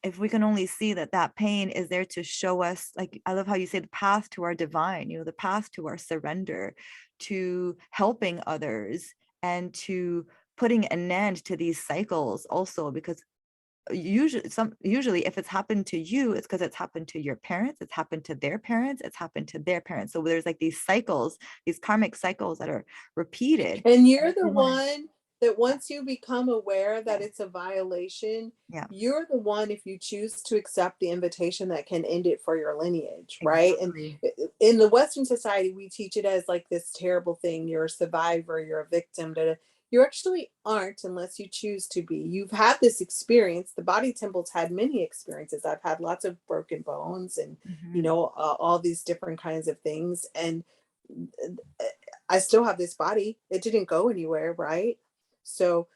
if we can only see that that pain is there to show us, like, I love how you say the path to our divine, the path to our surrender, to helping others, and to putting an end to these cycles also. Because usually if it's happened to you, it's because it's happened to your parents, it's happened to their parents, it's happened to their parents. So there's like these cycles, these karmic cycles that are repeated. And you're the one that, once you become aware that it's a violation, Yeah, you're the one, if you choose to accept the invitation, that can end it for your lineage, right? exactly. And in the Western society, we teach it as like this terrible thing. You're a survivor, you're a victim. Da, da. You actually aren't, unless you choose to be. You've had this experience. The body temple's had many experiences. I've had lots of broken bones and, Mhm. all these different kinds of things. And I still have this body. It didn't go anywhere, right? So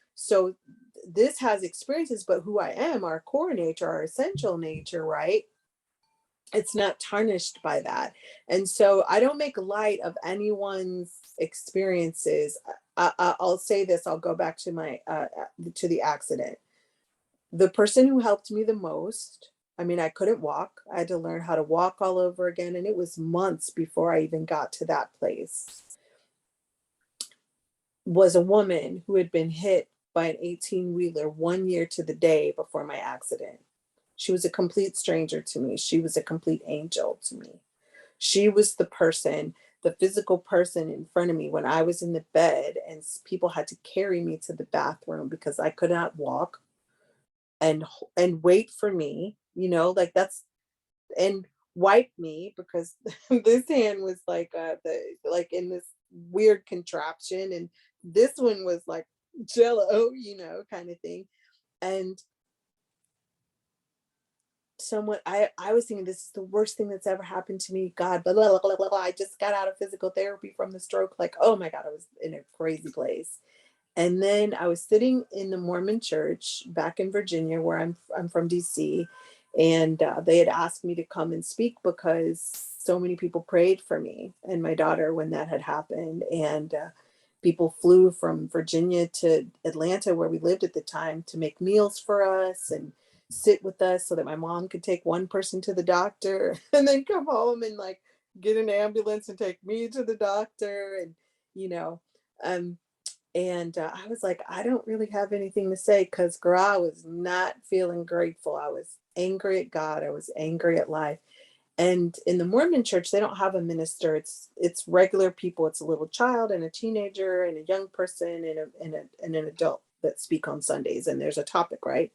this has experiences, but who I am, our core nature, our essential nature, right? It's not tarnished by that. And so I don't make light of anyone's experiences. I'll say this, I'll go back to my to the accident. The person who helped me the most, I mean, I couldn't walk. I had to learn how to walk all over again, and it was months before I even got to that place. Was a woman who had been hit by an 18-wheeler 1 year to the day before my accident. She was a complete stranger to me. She was a complete angel to me. She was the person, the physical person in front of me when I was in the bed and people had to carry me to the bathroom because I could not walk, and wait for me, like that's, and wipe me because this hand was like the like in this weird contraption, and this one was like jello, kind of thing. And someone, I was thinking, this is the worst thing that's ever happened to me, God, blah, blah, blah, blah, blah. I just got out of physical therapy from the stroke, like, oh my God, I was in a crazy place. And then I was sitting in the Mormon church back in Virginia, where I'm from DC, and they had asked me to come and speak because so many people prayed for me and my daughter when that had happened. And people flew from Virginia to Atlanta, where we lived at the time, to make meals for us and sit with us so that my mom could take one person to the doctor and then come home and like get an ambulance and take me to the doctor. And, you know, um, I was like, I don't really have anything to say because, girl, I was not feeling grateful. I was angry at God. I was angry at life. And in the Mormon church, they don't have a minister. It's regular people. It's a little child and a teenager and a young person and an adult that speak on Sundays. And there's a topic, right?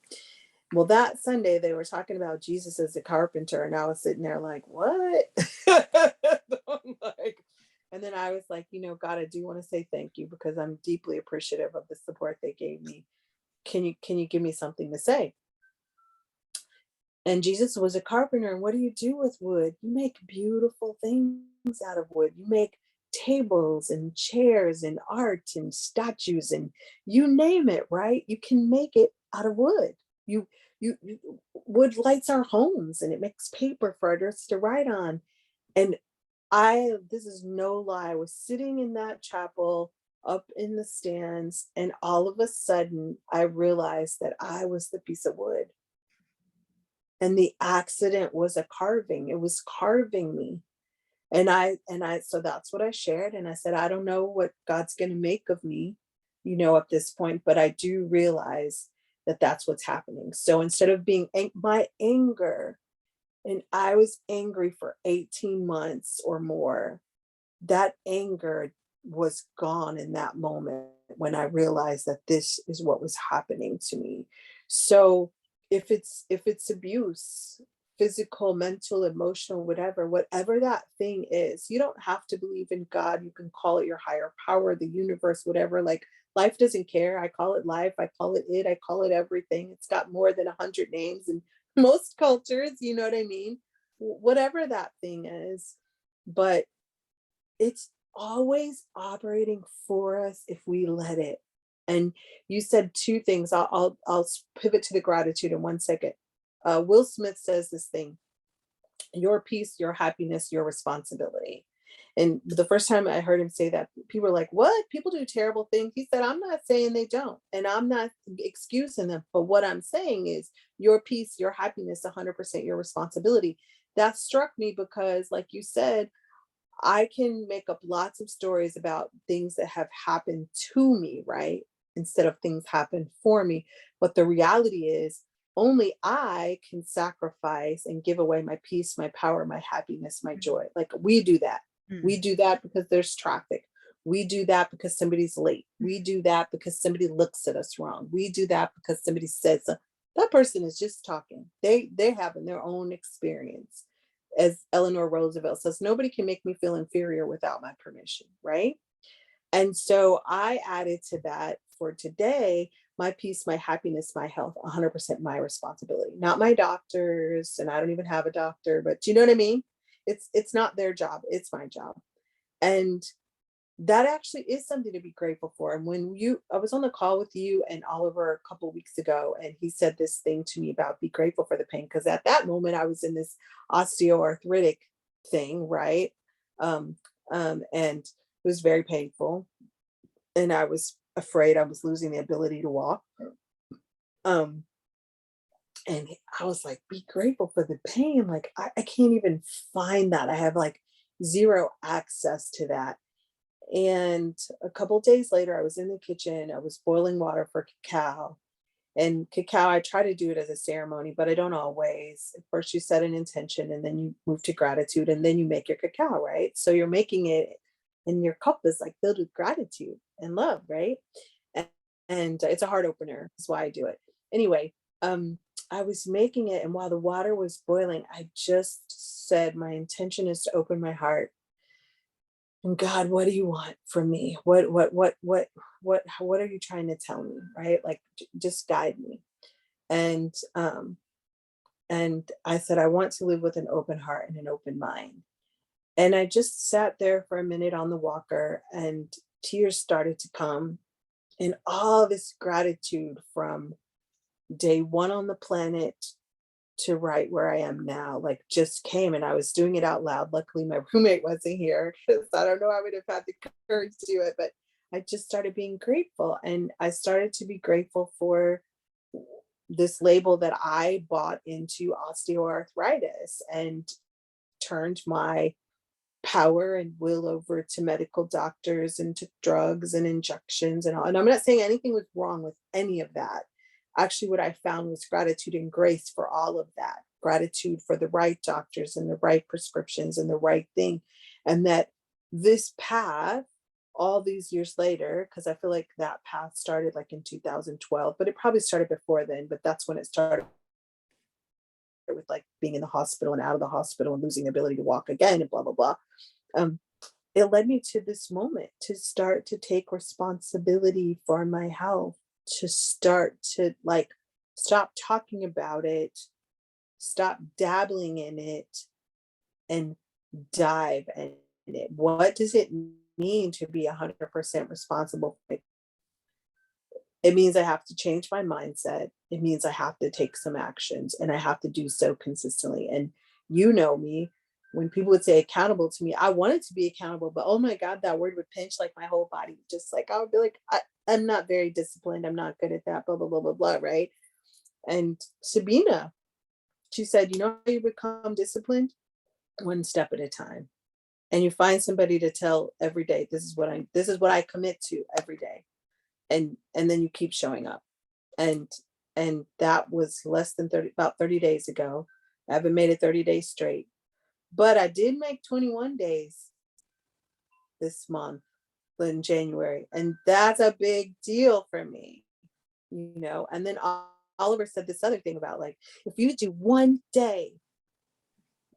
Well, that Sunday they were talking about Jesus as a carpenter, and I was sitting there like, what? I'm like, and then I was like, God, I do want to say thank you because I'm deeply appreciative of the support they gave me. Can you give me something to say? And Jesus was a carpenter. And what do you do with wood? You make beautiful things out of wood. You make tables and chairs and art and statues and you name it, right? You can make it out of wood. You wood lights our homes and it makes paper for us to write on. And this is no lie, I was sitting in that chapel up in the stands, and all of a sudden I realized that I was the piece of wood. And the accident was a carving. It was carving me. So that's what I shared. And I said, I don't know what God's going to make of me, at this point, but I do realize that that's what's happening. So instead of being my anger, and I was angry for 18 months or more, that anger was gone in that moment when I realized that this is what was happening to me. So if it's abuse, physical, mental, emotional, whatever that thing is, you don't have to believe in God. You can call it your higher power, the universe, whatever. Like, life doesn't care. I call it life. I call it. I call it everything. It's got more than 100 names in most cultures. You know what I mean? Whatever that thing is, but it's always operating for us if we let it. And you said two things. I'll pivot to the gratitude in 1 second. Will Smith says this thing: your peace, your happiness, your responsibility. And the first time I heard him say that, people were like, what? People do terrible things. He said, I'm not saying they don't. And I'm not excusing them. But what I'm saying is your peace, your happiness, 100% your responsibility. That struck me because, like you said, I can make up lots of stories about things that have happened to me, right? Instead of things happen for me. But the reality is, only I can sacrifice and give away my peace, my power, my happiness, my joy. Like, we do that. Mm. We do that because there's traffic. We do that because somebody's late. We do that because somebody looks at us wrong. We do that because somebody says that person is just talking. They're having their own experience. As Eleanor Roosevelt says, nobody can make me feel inferior without my permission, right? And so I added to that for today: my peace, my happiness, my health, 100% my responsibility, not my doctors. And I don't even have a doctor, but you know what I mean? It's not their job. It's my job. And that actually is something to be grateful for. And I was on the call with you and Oliver a couple weeks ago, and he said this thing to me about be grateful for the pain. Because at that moment, I was in this osteoarthritic thing, right? Um, and it was very painful. And I was afraid I was losing the ability to walk. Um, and I was like, be grateful for the pain. Like, I can't even find that. I have like zero access to that. And a couple days later, I was in the kitchen. I was boiling water for cacao. And cacao, I try to do it as a ceremony, but I don't always. At first, you set an intention, and then you move to gratitude, and then you make your cacao, right? So you're making it, and your cup is like filled with gratitude and love, right? And, and it's a heart opener. That's why I do it. Anyway, I was making it, and while the water was boiling, I just said, my intention is to open my heart. And God, what do you want from me? What are you trying to tell me? Right? Like, just guide me. And and I said, I want to live with an open heart and an open mind. And I just sat there for a minute on the walker, and tears started to come, and all this gratitude from day one on the planet to right where I am now, like, just came, and I was doing it out loud. Luckily, my roommate wasn't here because I don't know I would have had the courage to do it, but I just started being grateful, and I started to be grateful for this label that I bought into osteoarthritis and turned my power and will over to medical doctors and to drugs and injections and all. And I'm not saying anything was wrong with any of that. Actually, what I found was gratitude and grace for all of that. Gratitude for the right doctors and the right prescriptions and the right thing. And that this path, all these years later, because I feel like that path started like in 2012, but it probably started before then, but that's when it started with like being in the hospital and out of the hospital and losing the ability to walk again and blah, blah, blah. Um, it led me to this moment to start to take responsibility for my health, to start to like stop talking about it, stop dabbling in it, and dive in it. What does it mean to be 100% responsible? It means I have to change my mindset. It means I have to take some actions, and I have to do so consistently. And you know me, when people would say accountable to me, I wanted to be accountable, but oh my God, that word would pinch like my whole body. Just like I would be like, I'm not very disciplined. I'm not good at that, blah, blah, blah, blah, blah. Right. And Sabina, she said, you know how you become disciplined? One step at a time. And you find somebody to tell every day, this is what I commit to every day. And then you keep showing up. And that was less than 30, about 30 days ago. I haven't made it 30 days straight, but I did make 21 days this month in January, and that's a big deal for me, you know. And then Oliver said this other thing about like, if you do one day,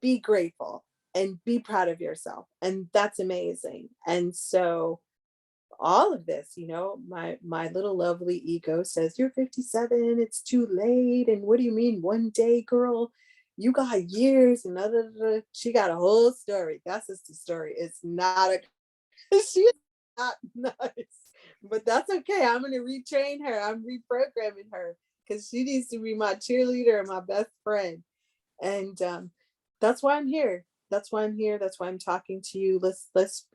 be grateful and be proud of yourself, and that's amazing. And so all of this, you know, my little lovely ego says, you're 57, it's too late. And what do you mean one day, girl? You got years. And she got a whole story. That's just the story. It's not a she's not nice. But that's okay. I'm gonna retrain her. I'm reprogramming her because she needs to be my cheerleader and my best friend. And that's why I'm here. That's why I'm here. That's why I'm talking to you.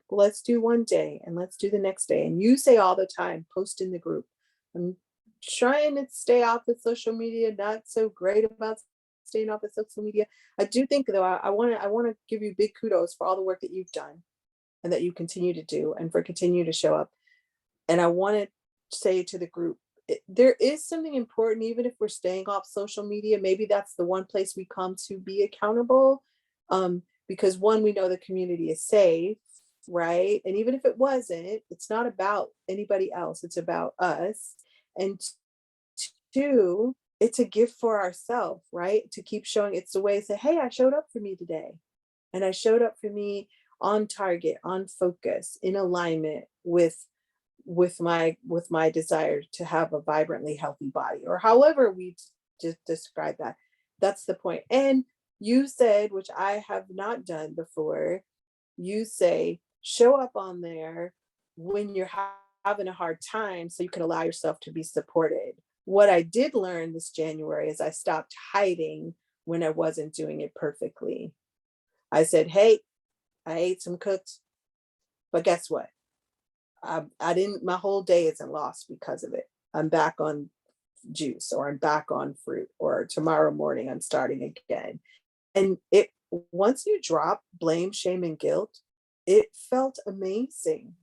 Let's do one day, and let's do the next day. And you say all the time, post in the group. I'm trying to stay off of social media. Not so great about staying off of social media. I do think though, I want to give you big kudos for all the work that you've done and that you continue to do, and for continue to show up. And I want to say to the group, there is something important, even if we're staying off social media. Maybe that's the one place we come to be accountable. Because one, we know the community is safe, right? And even if it wasn't, it's not about anybody else, it's about us. And two, it's a gift for ourselves, right? To keep showing, it's a way to say, hey, I showed up for me today. And I showed up for me on target, on focus, in alignment with my desire to have a vibrantly healthy body, or however we just describe that. That's the point. And you said, which I have not done before, you say show up on there when you're having a hard time so you can allow yourself to be supported. What I did learn this January is I stopped hiding when I wasn't doing it perfectly. I said, hey, I ate some cooked, but guess what? I didn't, my whole day isn't lost because of it. I'm back on juice, or I'm back on fruit, or tomorrow morning I'm starting again. And it, once you drop blame, shame, and guilt, it felt amazing.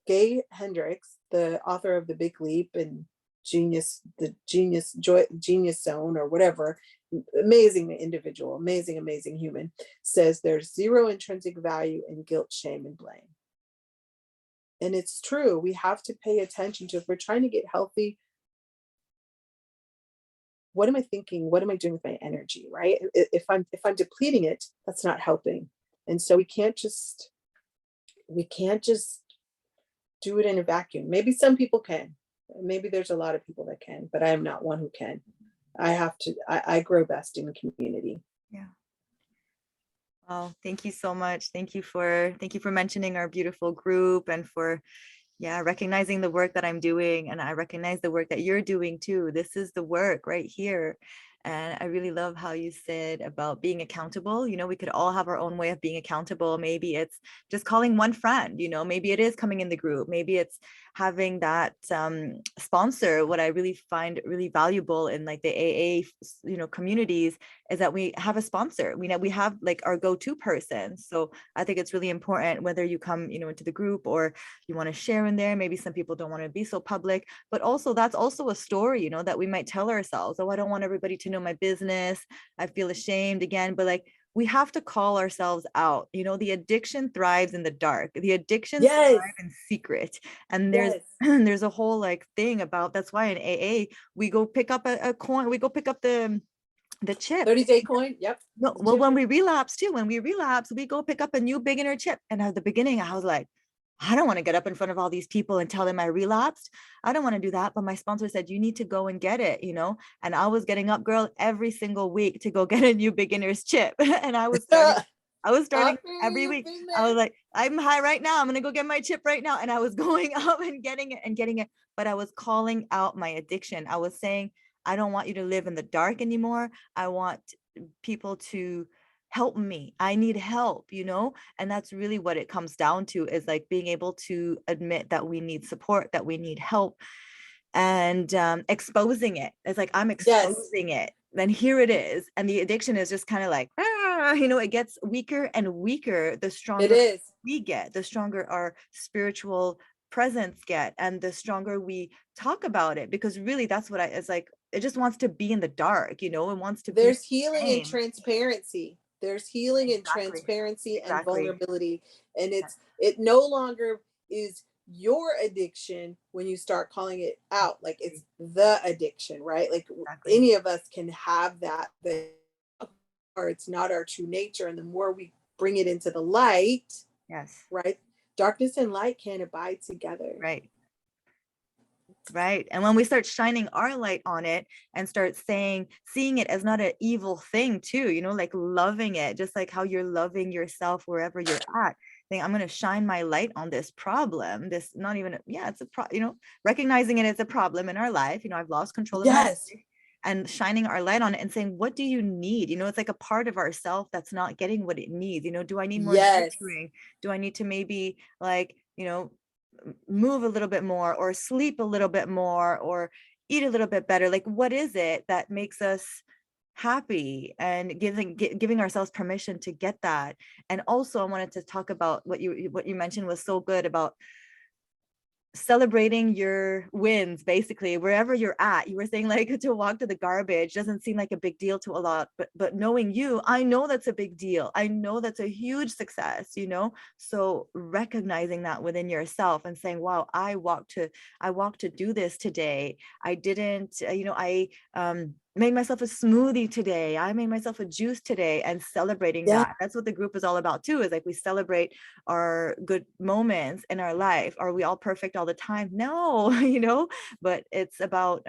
Gay Hendricks, the author of The Big Leap and Genius Zone, or whatever, amazing individual, amazing human, says there's zero intrinsic value in guilt, shame, and blame. And it's true. We have to pay attention to, if we're trying to get healthy, what am I thinking? What am I doing with my energy? Right? If I'm depleting it, that's not helping. And so we can't just do it in a vacuum. Maybe some people can. Maybe there's a lot of people that can, but I am not one who can. I grow best in community. Yeah. Well, thank you so much. Thank you for mentioning our beautiful group, and for recognizing the work that I'm doing. And I recognize the work that you're doing too. This is the work right here. And I really love how you said about being accountable. We could all have our own way of being accountable. Maybe it's just calling one friend, maybe it is coming in the group. Maybe it's having that sponsor. What I really find really valuable in like the AA, communities, is that we have a sponsor. We have like our go-to person. So I think it's really important, whether you come, into the group, or you want to share in there. Maybe some people don't want to be so public, but also that's also a story, that we might tell ourselves. Oh, I don't want everybody to know my business. I feel ashamed again. But like, we have to call ourselves out. The addiction thrives in the dark. The addictions Yes. thrive in secret. And there's Yes. there's a whole like thing about, that's why in AA we go pick up a coin. We go pick up the chip. 30-day coin. Yep. No, well, when we relapse, we go pick up a new beginner chip. And at the beginning, I was like, I don't want to get up in front of all these people and tell them I relapsed. I don't want to do that. But my sponsor said, you need to go and get it, And I was getting up, girl, every single week to go get a new beginner's chip. And I was starting every week. I was like, I'm high right now. I'm going to go get my chip right now. And I was going up and getting it. But I was calling out my addiction. I was saying, I don't want you to live in the dark anymore. I want people to help me. I need help, and that's really what it comes down to, is like being able to admit that we need support, that we need help, and exposing it. It's like, I'm exposing it. Then here it is. And the addiction is just kind of like, it gets weaker and weaker. The stronger we get, the stronger our spiritual presence get, and the stronger we talk about it, because really that's what it's like, it just wants to be in the dark, it wants to There's be healing and transparency. There's healing and transparency and vulnerability. And it no longer is your addiction when you start calling it out. Like, it's the addiction, right? Like, any of us can have that, or it's not our true nature. And the more we bring it into the light, right? Darkness and light can't abide together. Right. And when we start shining our light on it and start seeing it as not an evil thing too, like loving it, just like how you're loving yourself wherever you're at. Saying, I'm going to shine my light on this problem. This, not even, it's a recognizing it as a problem in our life. I've lost control of my life, and shining our light on it and saying, what do you need? It's like a part of ourself that's not getting what it needs. Do I need more nurturing? Do I need to maybe like, move a little bit more, or sleep a little bit more, or eat a little bit better? Like, what is it that makes us happy? And giving ourselves permission to get that. And also, I wanted to talk about what you mentioned was so good about celebrating your wins, basically wherever you're at. You were saying like, to walk to the garbage doesn't seem like a big deal to a lot, but knowing you, I know that's a big deal. I know that's a huge success, so recognizing that within yourself and saying, wow, I walked to do this today. I didn't, I made myself a smoothie today. I made myself a juice today, and celebrating that. That's what the group is all about too, is like, we celebrate our good moments in our life. Are we all perfect all the time? No, but it's about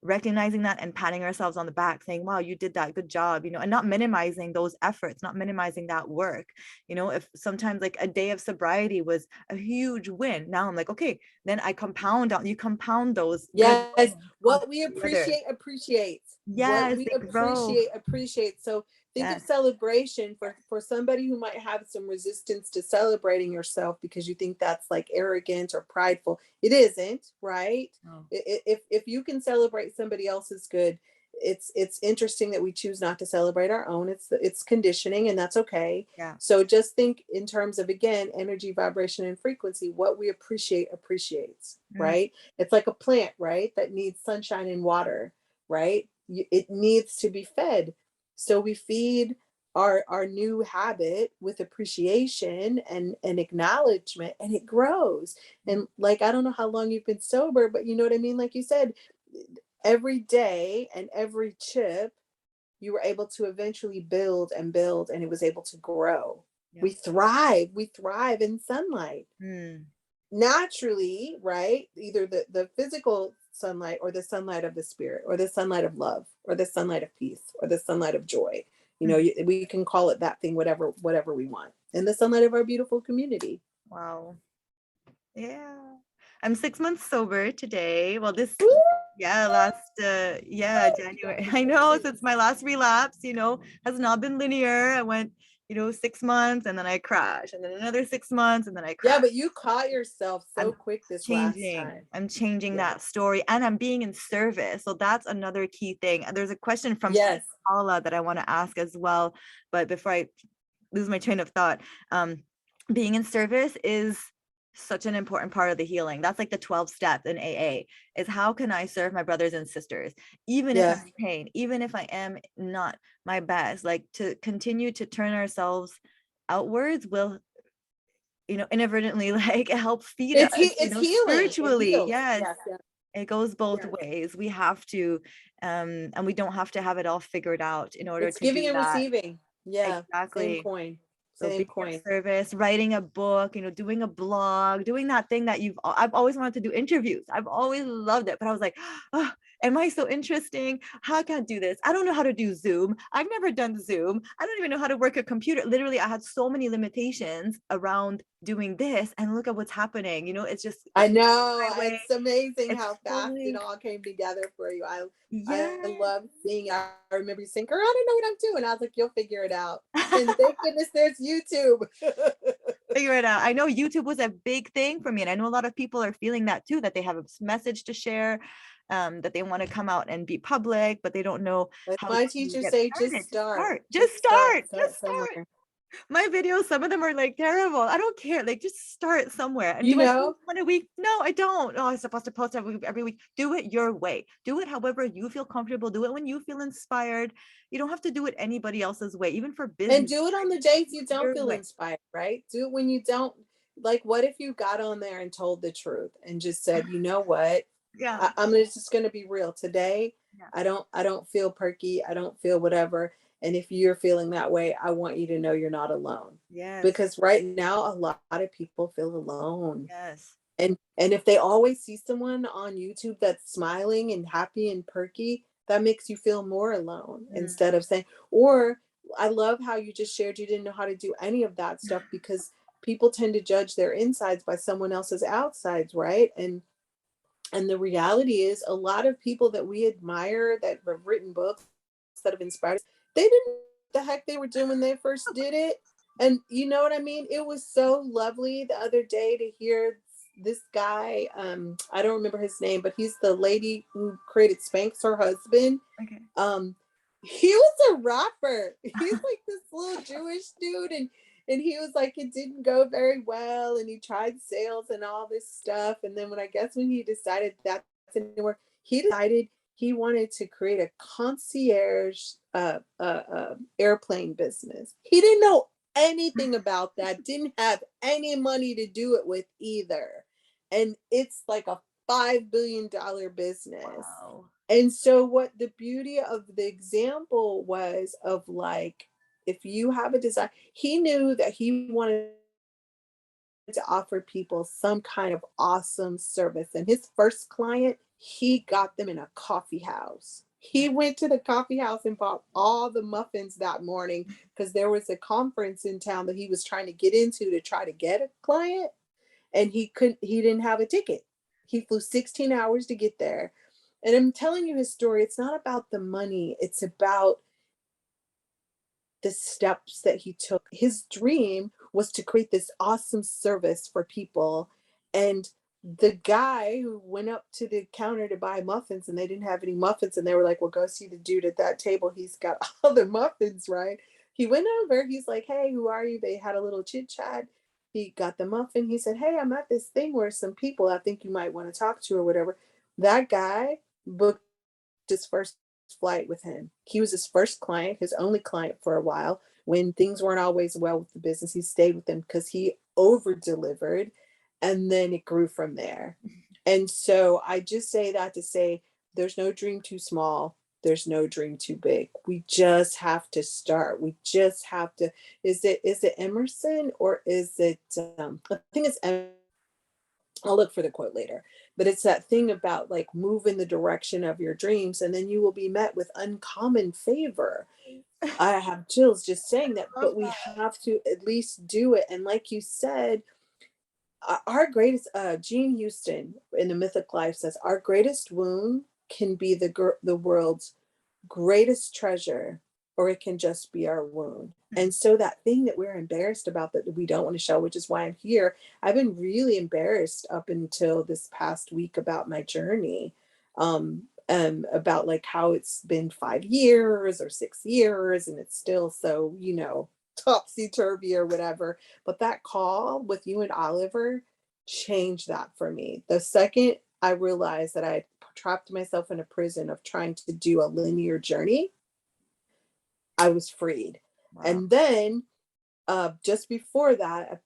recognizing that and patting ourselves on the back, saying, wow, you did that, good job, you know, and not minimizing those efforts, not minimizing that work. You know, if sometimes like a day of sobriety was a huge win, now I'm like, okay, then I compound on, you compound those good Yes, wins on what we the other. appreciate appreciates. What Yes, we they grow. appreciate. So think of Yes. celebration for somebody who might have some resistance to celebrating yourself because you think that's like arrogant or prideful. It isn't, right? Oh, If you can celebrate somebody else's good, it's interesting that we choose not to celebrate our own. It's conditioning, and that's okay. yeah. So just think in terms of, again, energy, vibration, and frequency. What we appreciate appreciates, Mm, right? It's like a plant, right? That needs sunshine and water, right? It needs to be fed. So we feed our new habit with appreciation and acknowledgement, and it grows. mm, And like, I don't know how long you've been sober, but you know what I mean? Like you said, every day and every chip, you were able to eventually build and build, and it was able to grow. yeah. We thrive in sunlight Mm, naturally, right? Either the physical sunlight, or the sunlight of the spirit, or the sunlight of love, or the sunlight of peace, or the sunlight of joy. You know, mm. we can call it that thing, whatever we want. And the sunlight of our beautiful community. Wow. Yeah. I'm 6 months sober today. Well, this, Woo! yeah, last, yeah, January. I know, since my last relapse, you know, has not been linear. I went, you know, 6 months and then I crashed, and then another 6 months and then I Yeah, crashed. but you caught yourself so I'm quick this last changing. time. I'm changing Yeah. that story, and I'm being in service. So that's another key thing. And there's a question from Yes. Paula that I want to ask as well. But before I lose my train of thought, being in service is such an important part of the healing. That's like the 12 steps in AA, is how can I serve my brothers and sisters, even if I'm Yes. in pain, even if I am not my best, like to continue to turn ourselves outwards will, you know, inadvertently like help feed us, you It's know, healing. It spiritually. heals. Yes, Yes. Yes. it goes both Yes. ways. We have to, and we don't have to have it all figured out in order It's to do giving and that. receiving. Yeah. Same Exactly. coin. So Same being in coin. service, writing a book, you know, doing a blog, doing that thing that I've always wanted to do, interviews. I've always loved it, but I was like, oh, am I so interesting? How can I do this? I don't know how to do Zoom. I've never done Zoom. I don't even know how to work a computer. Literally, I had so many limitations around doing this, and look at what's happening. You know, I it's know. my way. It's amazing It's how fast it fully, all came together for you. I yeah. love seeing. I remember you saying, "Girl, I don't know what I'm doing." I was like, "You'll figure it out." And thank goodness there's YouTube. Figure it out. I know YouTube was a big thing for me, and I know a lot of people are feeling that too, that they have a message to share, that they want to come out and be public, but they don't know As how my to teachers get say, just started. Just start. start. Just Just start. start. Start Just start. somewhere. My videos, some of them are like terrible. I don't care. Like, just start somewhere. And You do I post know, one a week? No, I don't. Oh, I'm supposed to post every week. Do it your way. Do it however you feel comfortable. Do it when you feel inspired. You don't have to do it anybody else's way, even for and business. do it on the days Do you it don't your feel way. inspired, right? Do it when you don't. Like, what if you got on there and told the truth and just said, you know what? Yeah. I'm just going to be real today. Yeah. I don't feel perky. I don't feel whatever. And if you're feeling that way, I want you to know you're not alone. Yes. Because right now a lot of people feel alone. Yes. And if they always see someone on YouTube that's smiling and happy and perky, that makes you feel more alone, Mm. instead of saying, or I love how you just shared you didn't know how to do any of that stuff, because people tend to judge their insides by someone else's outsides, right? And the reality is, a lot of people that we admire that have written books that have inspired us, they didn't know what the heck they were doing when they first did it. And you know what I mean? It was so lovely the other day to hear this guy. I don't remember his name, but he's the lady who created Spanx, her husband. Okay. um he was a rapper. He's like this little Jewish dude, and he was like, it didn't go very well, and he tried sales and all this stuff, and then when he decided that didn't work, he decided he wanted to create a concierge airplane business. He didn't know anything about that, didn't have any money to do it with either, and it's like a $5 billion business. Wow. And so, what the beauty of the example was, of like, if you have a desire, he knew that he wanted to offer people some kind of awesome service. And his first client, he got them in a coffee house. He went to the coffee house and bought all the muffins that morning because there was a conference in town that he was trying to get into to try to get a client, and he didn't have a ticket. He flew 16 hours to get there. And I'm telling you his story. It's not about the money. It's about the steps that he took. His dream was to create this awesome service for people. And the guy who went up to the counter to buy muffins and they didn't have any muffins, and they were like, well, go see the dude at that table. He's got all the muffins, right? He went over, he's like, hey, who are you? They had a little chit chat. He got the muffin. He said, hey, I'm at this thing where some people I think you might want to talk to or whatever. That guy booked his first flight with him. He was his first client, his only client for a while. When things weren't always well with the business, he stayed with him because he over delivered, and then it grew from there. And so I just say that to say there's no dream too small. There's no dream too big. We just have to start. We just have to. Is it Emerson or is it? I think it's I'll look for the quote later, but it's that thing about like move in the direction of your dreams and then you will be met with uncommon favor. I have chills just saying that, Love but we that. have to at least do it. And like you said, our greatest, Gene Houston in The Mythic Life says, our greatest wound can be the world's greatest treasure, or it can just be our wound. And so that thing that we're embarrassed about that we don't want to show, which is why I'm here. I've been really embarrassed up until this past week about my journey, about like how it's been 5 years or 6 years and it's still so, topsy-turvy or whatever. But that call with you and Oliver changed that for me. The second I realized that I trapped myself in a prison of trying to do a linear journey, I was freed. Wow. And then just before that,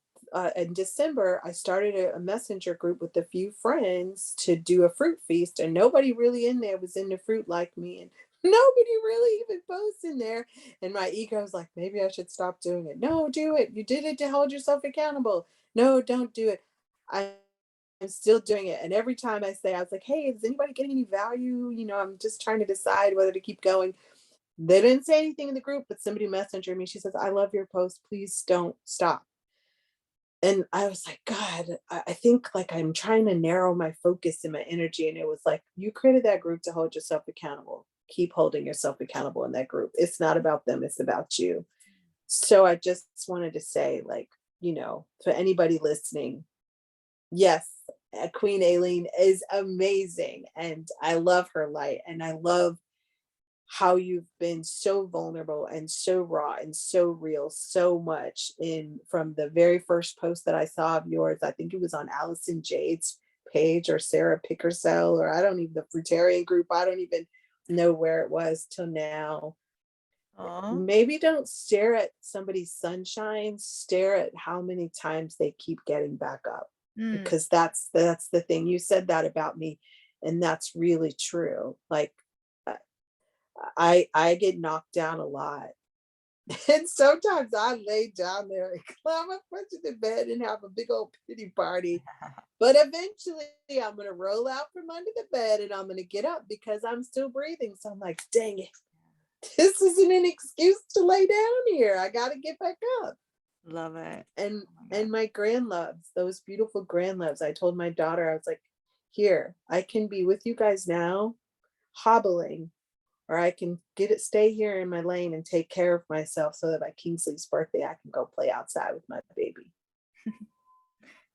in December, I started a messenger group with a few friends to do a fruit feast, and nobody really in there was into fruit like me, and nobody really even posts in there. And my ego was like, maybe I should stop doing it. No, do it. You did it to hold yourself accountable. No, don't do it. I'm still doing it. And every time I say, I was like, hey, is anybody getting any value? I'm just trying to decide whether to keep going. They didn't say anything in the group, but somebody messengered me. She says, I love your post. Please don't stop. And I was like, God, I think like I'm trying to narrow my focus and my energy. And it was like, you created that group to hold yourself accountable. Keep holding yourself accountable in that group. It's not about them, it's about you. So I just wanted to say, like, for anybody listening, yes, Queen Aileen is amazing. And I love her light. And I love how you've been so vulnerable and so raw and so real so much in from the very first post that I saw of yours. I think it was on Allison Jade's page or Sarah Pickersell, or I don't even, the Fruitarian group, I don't even know where it was till now. Aw. Maybe don't stare at somebody's sunshine, stare at how many times they keep getting back up, Mm. because that's the thing. You said that about me, and that's really true. Like I get knocked down a lot. And sometimes I lay down there and climb up into the bed and have a big old pity party. But eventually I'm gonna roll out from under the bed and I'm gonna get up because I'm still breathing. So I'm like, dang it, this isn't an excuse to lay down here. I gotta get back up. Love it. And Oh my God. and my grand loves, those beautiful grand loves, I told my daughter, I was like, here, I can be with you guys now, hobbling, or I can stay here in my lane and take care of myself so that by Kingsley's birthday I can go play outside with my baby.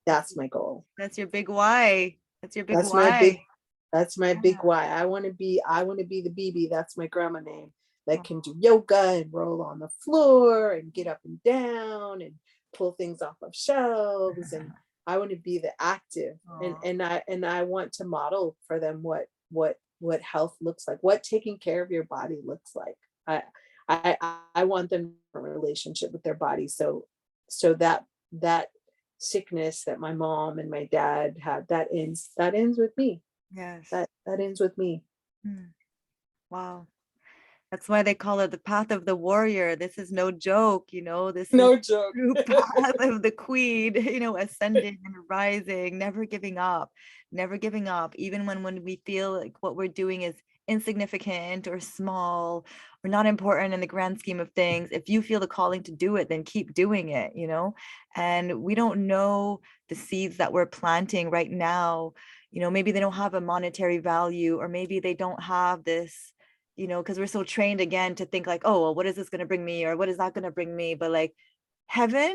That's That's my goal. that's your big why. That's your big That's my big why. that's my big Yeah. why. I want to be the BB, that's my grandma name, that can Aw. do yoga and roll on the floor and get up and down and pull things off of shelves. And I want to be the active, and Aw. I want to model for them what health looks like, what taking care of your body looks like. I want them to have a relationship with their body, so that sickness that my mom and my dad had, that ends with me. Yes. That ends with me. Mm. Wow. That's why they call it the path of the warrior. This is no joke, you know, this is No joke. true path of the queen, you know, ascending and rising, never giving up, never giving up, even when we feel like what we're doing is insignificant or small or not important in the grand scheme of things. If you feel the calling to do it, then keep doing it, you know. And we don't know the seeds that we're planting right now, you know, maybe they don't have a monetary value, or maybe they don't have this, you know, because we're so trained again to think like, oh, well, what is this going to bring me, or what is that going to bring me? But like heaven,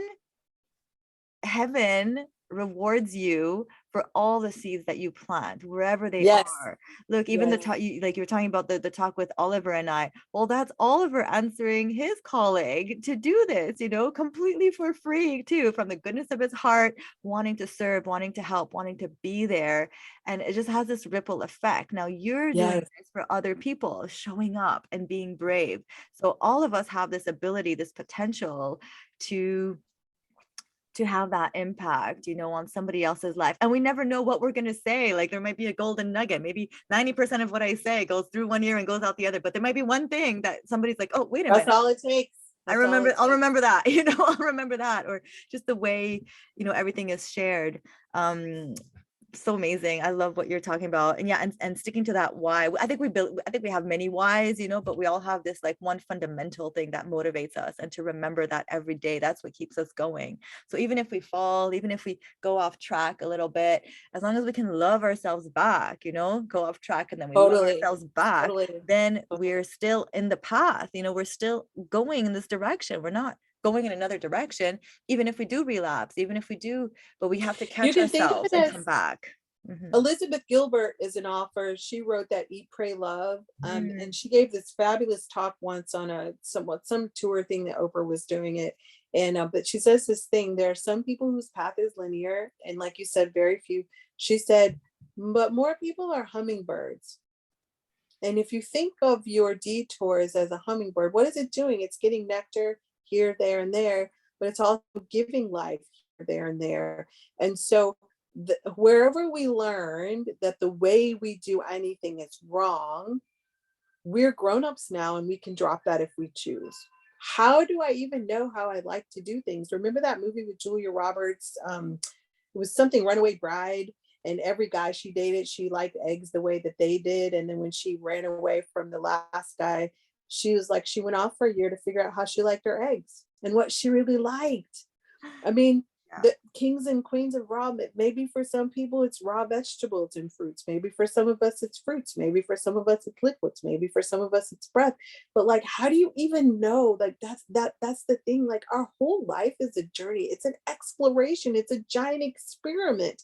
heaven rewards you for all the seeds that you plant wherever they Yes. are. Look, even the Yes. talk, like you were talking about the talk with Oliver and I, well, that's Oliver answering his calling to do this, you know, completely for free too, from the goodness of his heart, wanting to serve, wanting to help, wanting to be there. And it just has this ripple effect. Now you're doing Yes. this for other people, showing up and being brave. So all of us have this ability, this potential to have that impact, you know, on somebody else's life. And we never know what we're going to say. Like there might be a golden nugget. Maybe 90% of what I say goes through one ear and goes out the other, but there might be one thing that somebody's like, oh, wait a That's minute. all it takes. That's all it takes. I'll remember that, you know, I'll remember that, or just the way, you know, everything is shared. So amazing. I love what you're talking about. And yeah, and sticking to that why. I think we have many whys, you know, but we all have this like one fundamental thing that motivates us, and to remember that every day, that's what keeps us going. So even if we fall, even if we go off track a little bit, as long as we can love ourselves back, you know, go off track and then we love Totally. ourselves back, Totally. then we're still in the path, you know, we're still going in this direction. We're not going in another direction, even if we do relapse, even if we do, but we have to You catch can think of it ourselves and come as back. Mhm. Elizabeth Gilbert is an author. She wrote that Eat, Pray, Love. Mm. And she gave this fabulous talk once on some tour thing that Oprah was doing it. And but she says this thing: there are some people whose path is linear, and like you said, very few. She said, but more people are hummingbirds. And if you think of your detours as a hummingbird, what is it doing? It's getting nectar here, there, and there, but it's also giving life here, there, and there. And so, wherever we learned that the way we do anything is wrong, we're grown-ups now and we can drop that if we choose. How do I even know how I like to do things? Remember that movie with Julia Roberts? It was something Runaway Bride, and every guy she dated, she liked eggs the way that they did. And then when she ran away from the last guy, she was like, she went off for a year to figure out how she liked her eggs and what she really liked. I mean, Yeah. the kings and queens of raw, maybe for some people it's raw vegetables and fruits, maybe for some of us it's fruits, maybe for some of us it's liquids, maybe for some of us it's breath. But like, how do you even know? Like that's the thing. Like our whole life is a journey, it's an exploration, it's a giant experiment.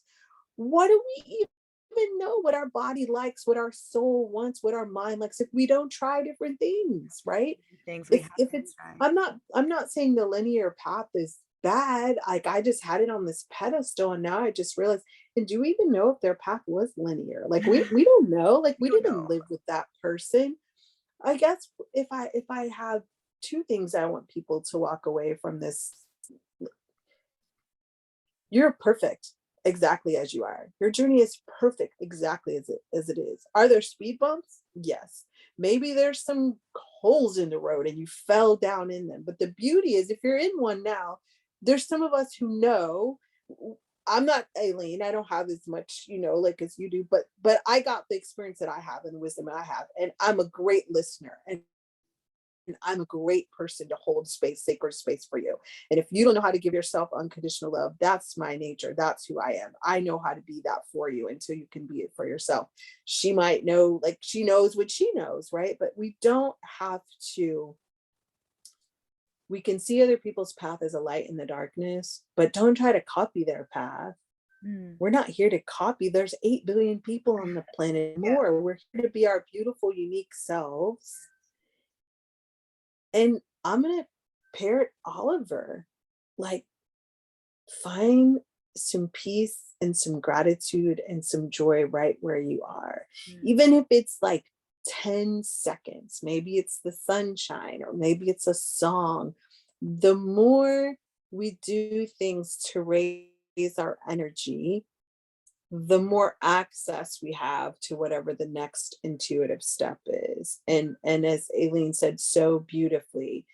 What do we even know what our body likes, what our soul wants, what our mind likes if we don't try different things, right? Things we have If to it's, try. I'm not saying the linear path is bad. Like I just had it on this pedestal and now I just realized, and do you even know if their path was linear? Like we don't know. Like We we don't didn't know. live with that person. I guess if I have two things I want people to walk away from this: you're perfect exactly as you are. Your journey is perfect exactly as it is. Are there speed bumps? Yes. Maybe there's some holes in the road and you fell down in them. But the beauty is, if you're in one now, there's some of us who know. I'm not Aileen. I don't have as much, like as you do, but I got the experience that I have and the wisdom I have, and I'm a great listener. And I'm a great person to hold space, sacred space for you. And if you don't know how to give yourself unconditional love, that's my nature. That's who I am. I know how to be that for you until you can be it for yourself. She might know, like she knows what she knows, right? But we don't have to. We can see other people's path as a light in the darkness, but don't try to copy their path. Mm. We're not here to copy. There's 8 billion people on the planet Yeah. more. We're here to be our beautiful, unique selves. And I'm going to parrot Oliver, like, find some peace and some gratitude and some joy right where you are. Mm. Even if it's like 10 seconds, maybe it's the sunshine or maybe it's a song. The more we do things to raise our energy, the more access we have to whatever the next intuitive step is. And as Aileen said so beautifully,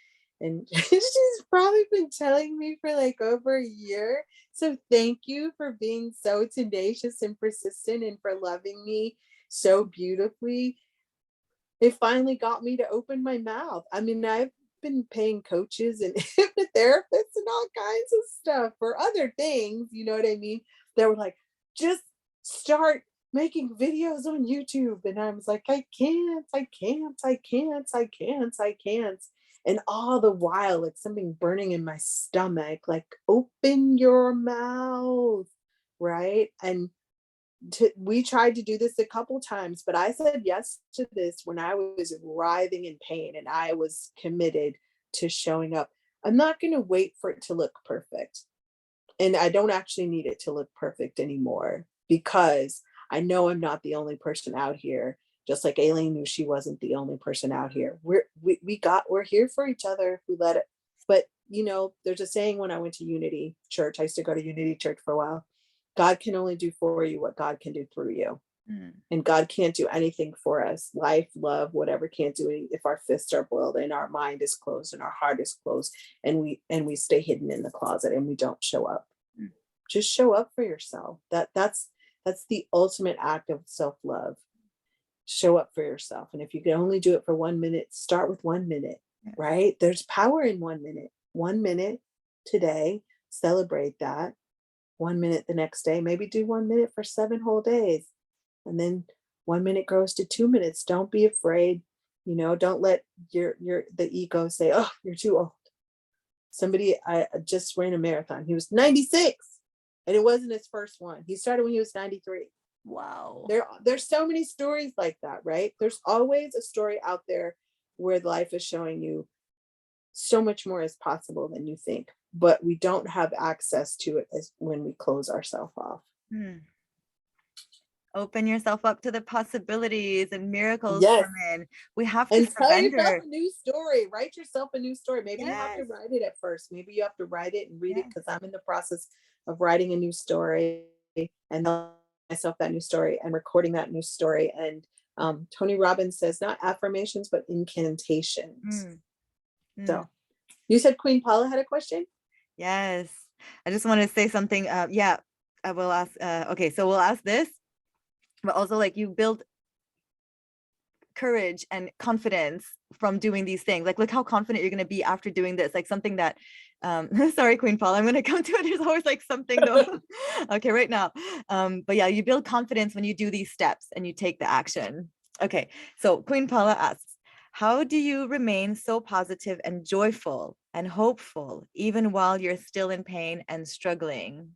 and she's probably been telling me for like over a year. So thank you for being so tenacious and persistent and for loving me so beautifully. It finally got me to open my mouth. I mean, I've been paying coaches and hypnotherapists and all kinds of stuff for other things, you know what I mean? They were like, just start making videos on YouTube. And I was like, I can't, I can't, I can't, I can't, I can't. And all the while, like something burning in my stomach, like, open your mouth, right? And we tried to do this a couple times, but I said yes to this when I was writhing in pain and I was committed to showing up. I'm not going to wait for it to look perfect. And I don't actually need it to look perfect anymore because I know I'm not the only person out here. Just like Aileen knew she wasn't the only person out here. We're here for each other. We let it. But you know, there's a saying when I went to Unity Church, I used to go to Unity Church for a while. God can only do for you what God can do through you. Mm. And God can't do anything for us. Life, love, whatever can't do it if our fists are boiled and our mind is closed and our heart is closed and we stay hidden in the closet and we don't show up. Mm. Just show up for yourself. That's the ultimate act of self-love. Show up for yourself. And if you can only do it for 1 minute, start with 1 minute, Yeah. right? There's power in 1 minute. 1 minute today, celebrate that. 1 minute the next day, maybe do 1 minute for 7 whole days. And then 1 minute grows to 2 minutes. Don't be afraid. You know, don't let the ego say, oh, you're too old. Somebody I just ran a marathon. He was 96 and it wasn't his first one. He started when he was 93. Wow. There's so many stories like that, right? There's always a story out there where life is showing you so much more is possible than you think, but we don't have access to it as when we close ourselves off. Hmm. Open yourself up to the possibilities and miracles Yes. come in. We have to And tell yourself surrender. a new story. Write yourself a new story. Maybe you have to Yes. write it at first. Maybe you have to write it and read it Yes. because I'm in the process of writing a new story and telling myself that new story and recording that new story. And Tony Robbins says not affirmations, but incantations. Mm. Mm. So you said Queen Paula had a question? Yes. I just want to say something. Yeah, I will ask. Okay, so we'll ask this, but also like you build courage and confidence from doing these things. Like, look how confident you're going to be after doing this. Like something that, sorry, Queen Paul, I'm going to come to it. There's always like something though. Okay, right now. But yeah, you build confidence when you do these steps and you take the action. Okay, so Queen Paula asks, how do you remain so positive and joyful and hopeful even while you're still in pain and struggling?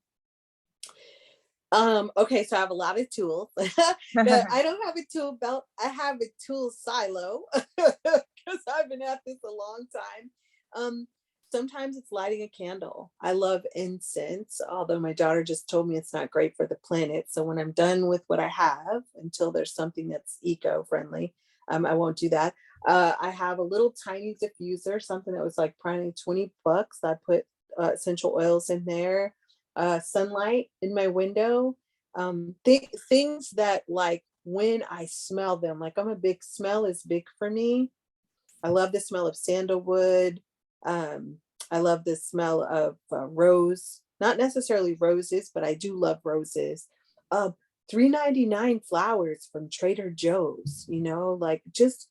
Okay, so I have a lot of tools. But I don't have a tool belt. I have a tool silo because I've been at this a long time. Sometimes it's lighting a candle. I love incense, although my daughter just told me it's not great for the planet. So when I'm done with what I have, until there's something that's eco-friendly, I won't do that. I have a little tiny diffuser, something that was like probably $20. I put essential oils in there, sunlight in my window, things that like when I smell them, like smell is big for me. I love the smell of sandalwood. Um, I love the smell of rose, not necessarily roses, but I do love roses. Um, 3.99 flowers from Trader Joe's, you know, like just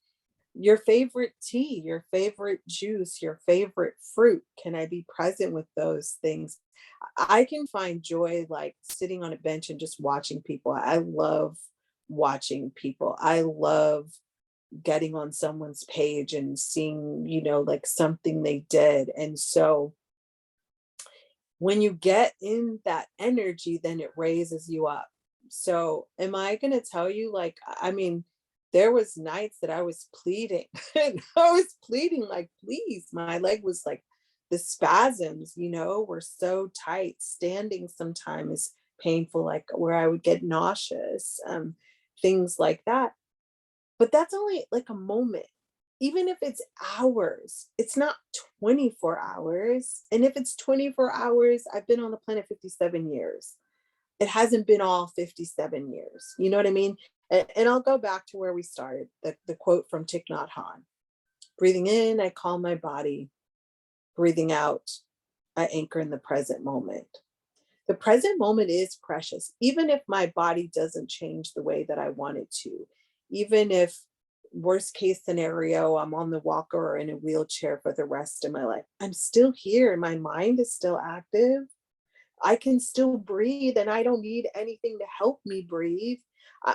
your favorite tea, your favorite juice, your favorite fruit. Can I be present with those things? I can find joy like sitting on a bench and just watching people. I love watching people. I love getting on someone's page and seeing, you know, like something they did. And so when you get in that energy, then it raises you up. So am I going to tell you like, I mean, there was nights that I was pleading and I was pleading like, please, my leg was like, the spasms, you know, were so tight. Standing sometimes is painful, like where I would get nauseous, things like that. But that's only like a moment. Even if it's hours, it's not 24 hours. And if it's 24 hours, I've been on the planet 57 years. it hasn't been all 57 years. You know what I mean? And I'll go back to where we started, the quote from Thich Nhat Hanh. Breathing in, I calm my body. Breathing out, I anchor in the present moment. The present moment is precious, even if my body doesn't change the way that I want it to. Even if, worst case scenario, I'm on the walker or in a wheelchair for the rest of my life, I'm still here. My mind is still active. I can still breathe and I don't need anything to help me breathe.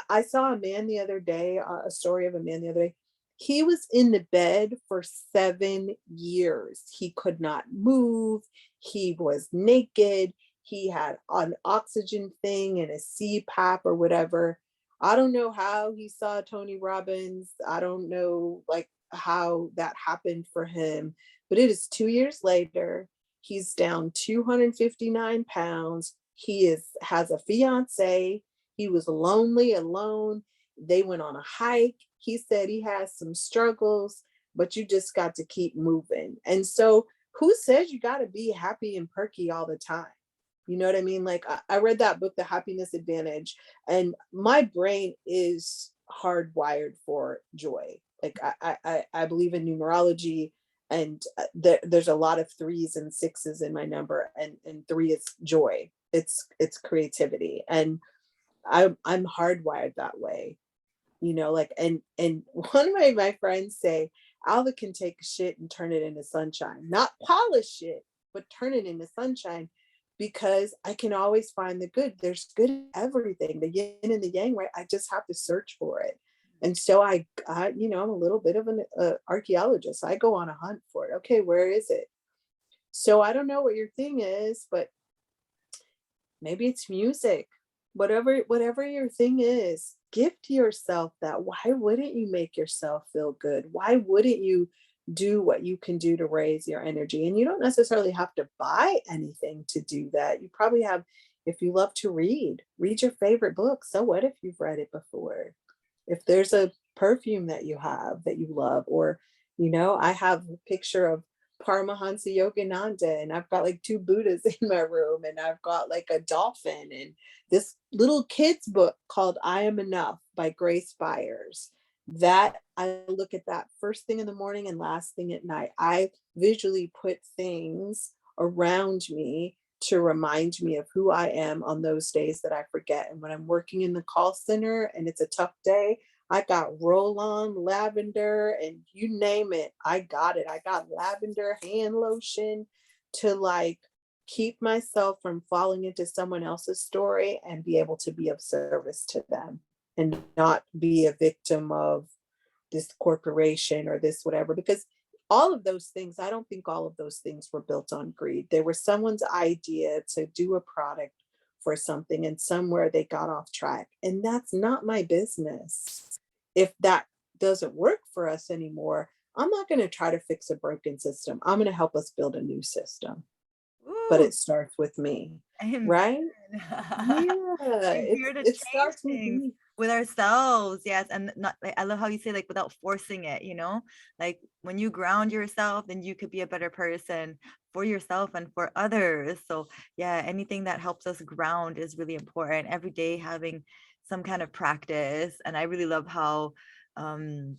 I saw a man the other day, a story of a man the other day. He was in the bed for 7 years. He could not move. He was naked. He had an oxygen thing and a CPAP or whatever. I don't know how he saw Tony Robbins. I don't know like how that happened for him, but it is 2 years later. He's down 259 pounds. Has a fiance. He was lonely, alone. They went on a hike. He said he has some struggles, but you just got to keep moving. And so, who says you got to be happy and perky all the time? You know what I mean? Like, I read that book, The Happiness Advantage, and my brain is hardwired for joy. Like, I believe in numerology, and there's a lot of threes and sixes in my number, and three is joy. It's creativity, and I'm hardwired that way. You know, like, and one of my friends say Alva can take a shit and turn it into sunshine, not polish it, but turn it into sunshine, because I can always find the good. There's good in everything, the yin and the yang, right? I just have to search for it. And so you know, I'm a little bit of an archaeologist. I go on a hunt for it. Okay, where is it? So I don't know what your thing is, but maybe it's music. Whatever your thing is, gift yourself that. Why wouldn't you make yourself feel good? Why wouldn't you do what you can do to raise your energy? And you don't necessarily have to buy anything to do that. You probably have, if you love to read your favorite book. So what if you've read it before? If there's a perfume that you have that you love, or, you know, I have a picture of Paramahansa Yogananda, and I've got like two Buddhas in my room, and I've got like a dolphin, and this little kid's book called I Am Enough by Grace Byers. That I look at that first thing in the morning and last thing at night. I visually put things around me to remind me of who I am on those days that I forget. And when I'm working in the call center and it's a tough day, I got roll on lavender, and you name it, I got it. I got lavender hand lotion to like keep myself from falling into someone else's story and be able to be of service to them and not be a victim of this corporation or this whatever. Because all of those things, I don't think all of those things were built on greed. They were someone's idea to do a product for something, and somewhere they got off track. And that's not my business. If that doesn't work for us anymore, I'm not going to try to fix a broken system. I'm going to help us build a new system. But Ooh, it starts with me, amen. right? Yeah, We're here to it change starts with things me. with ourselves, yes, and not like, I love how you say like without forcing it, you know, like when you ground yourself, then you could be a better person for yourself and for others. So yeah, anything that helps us ground is really important. Every day having some kind of practice, and I really love how um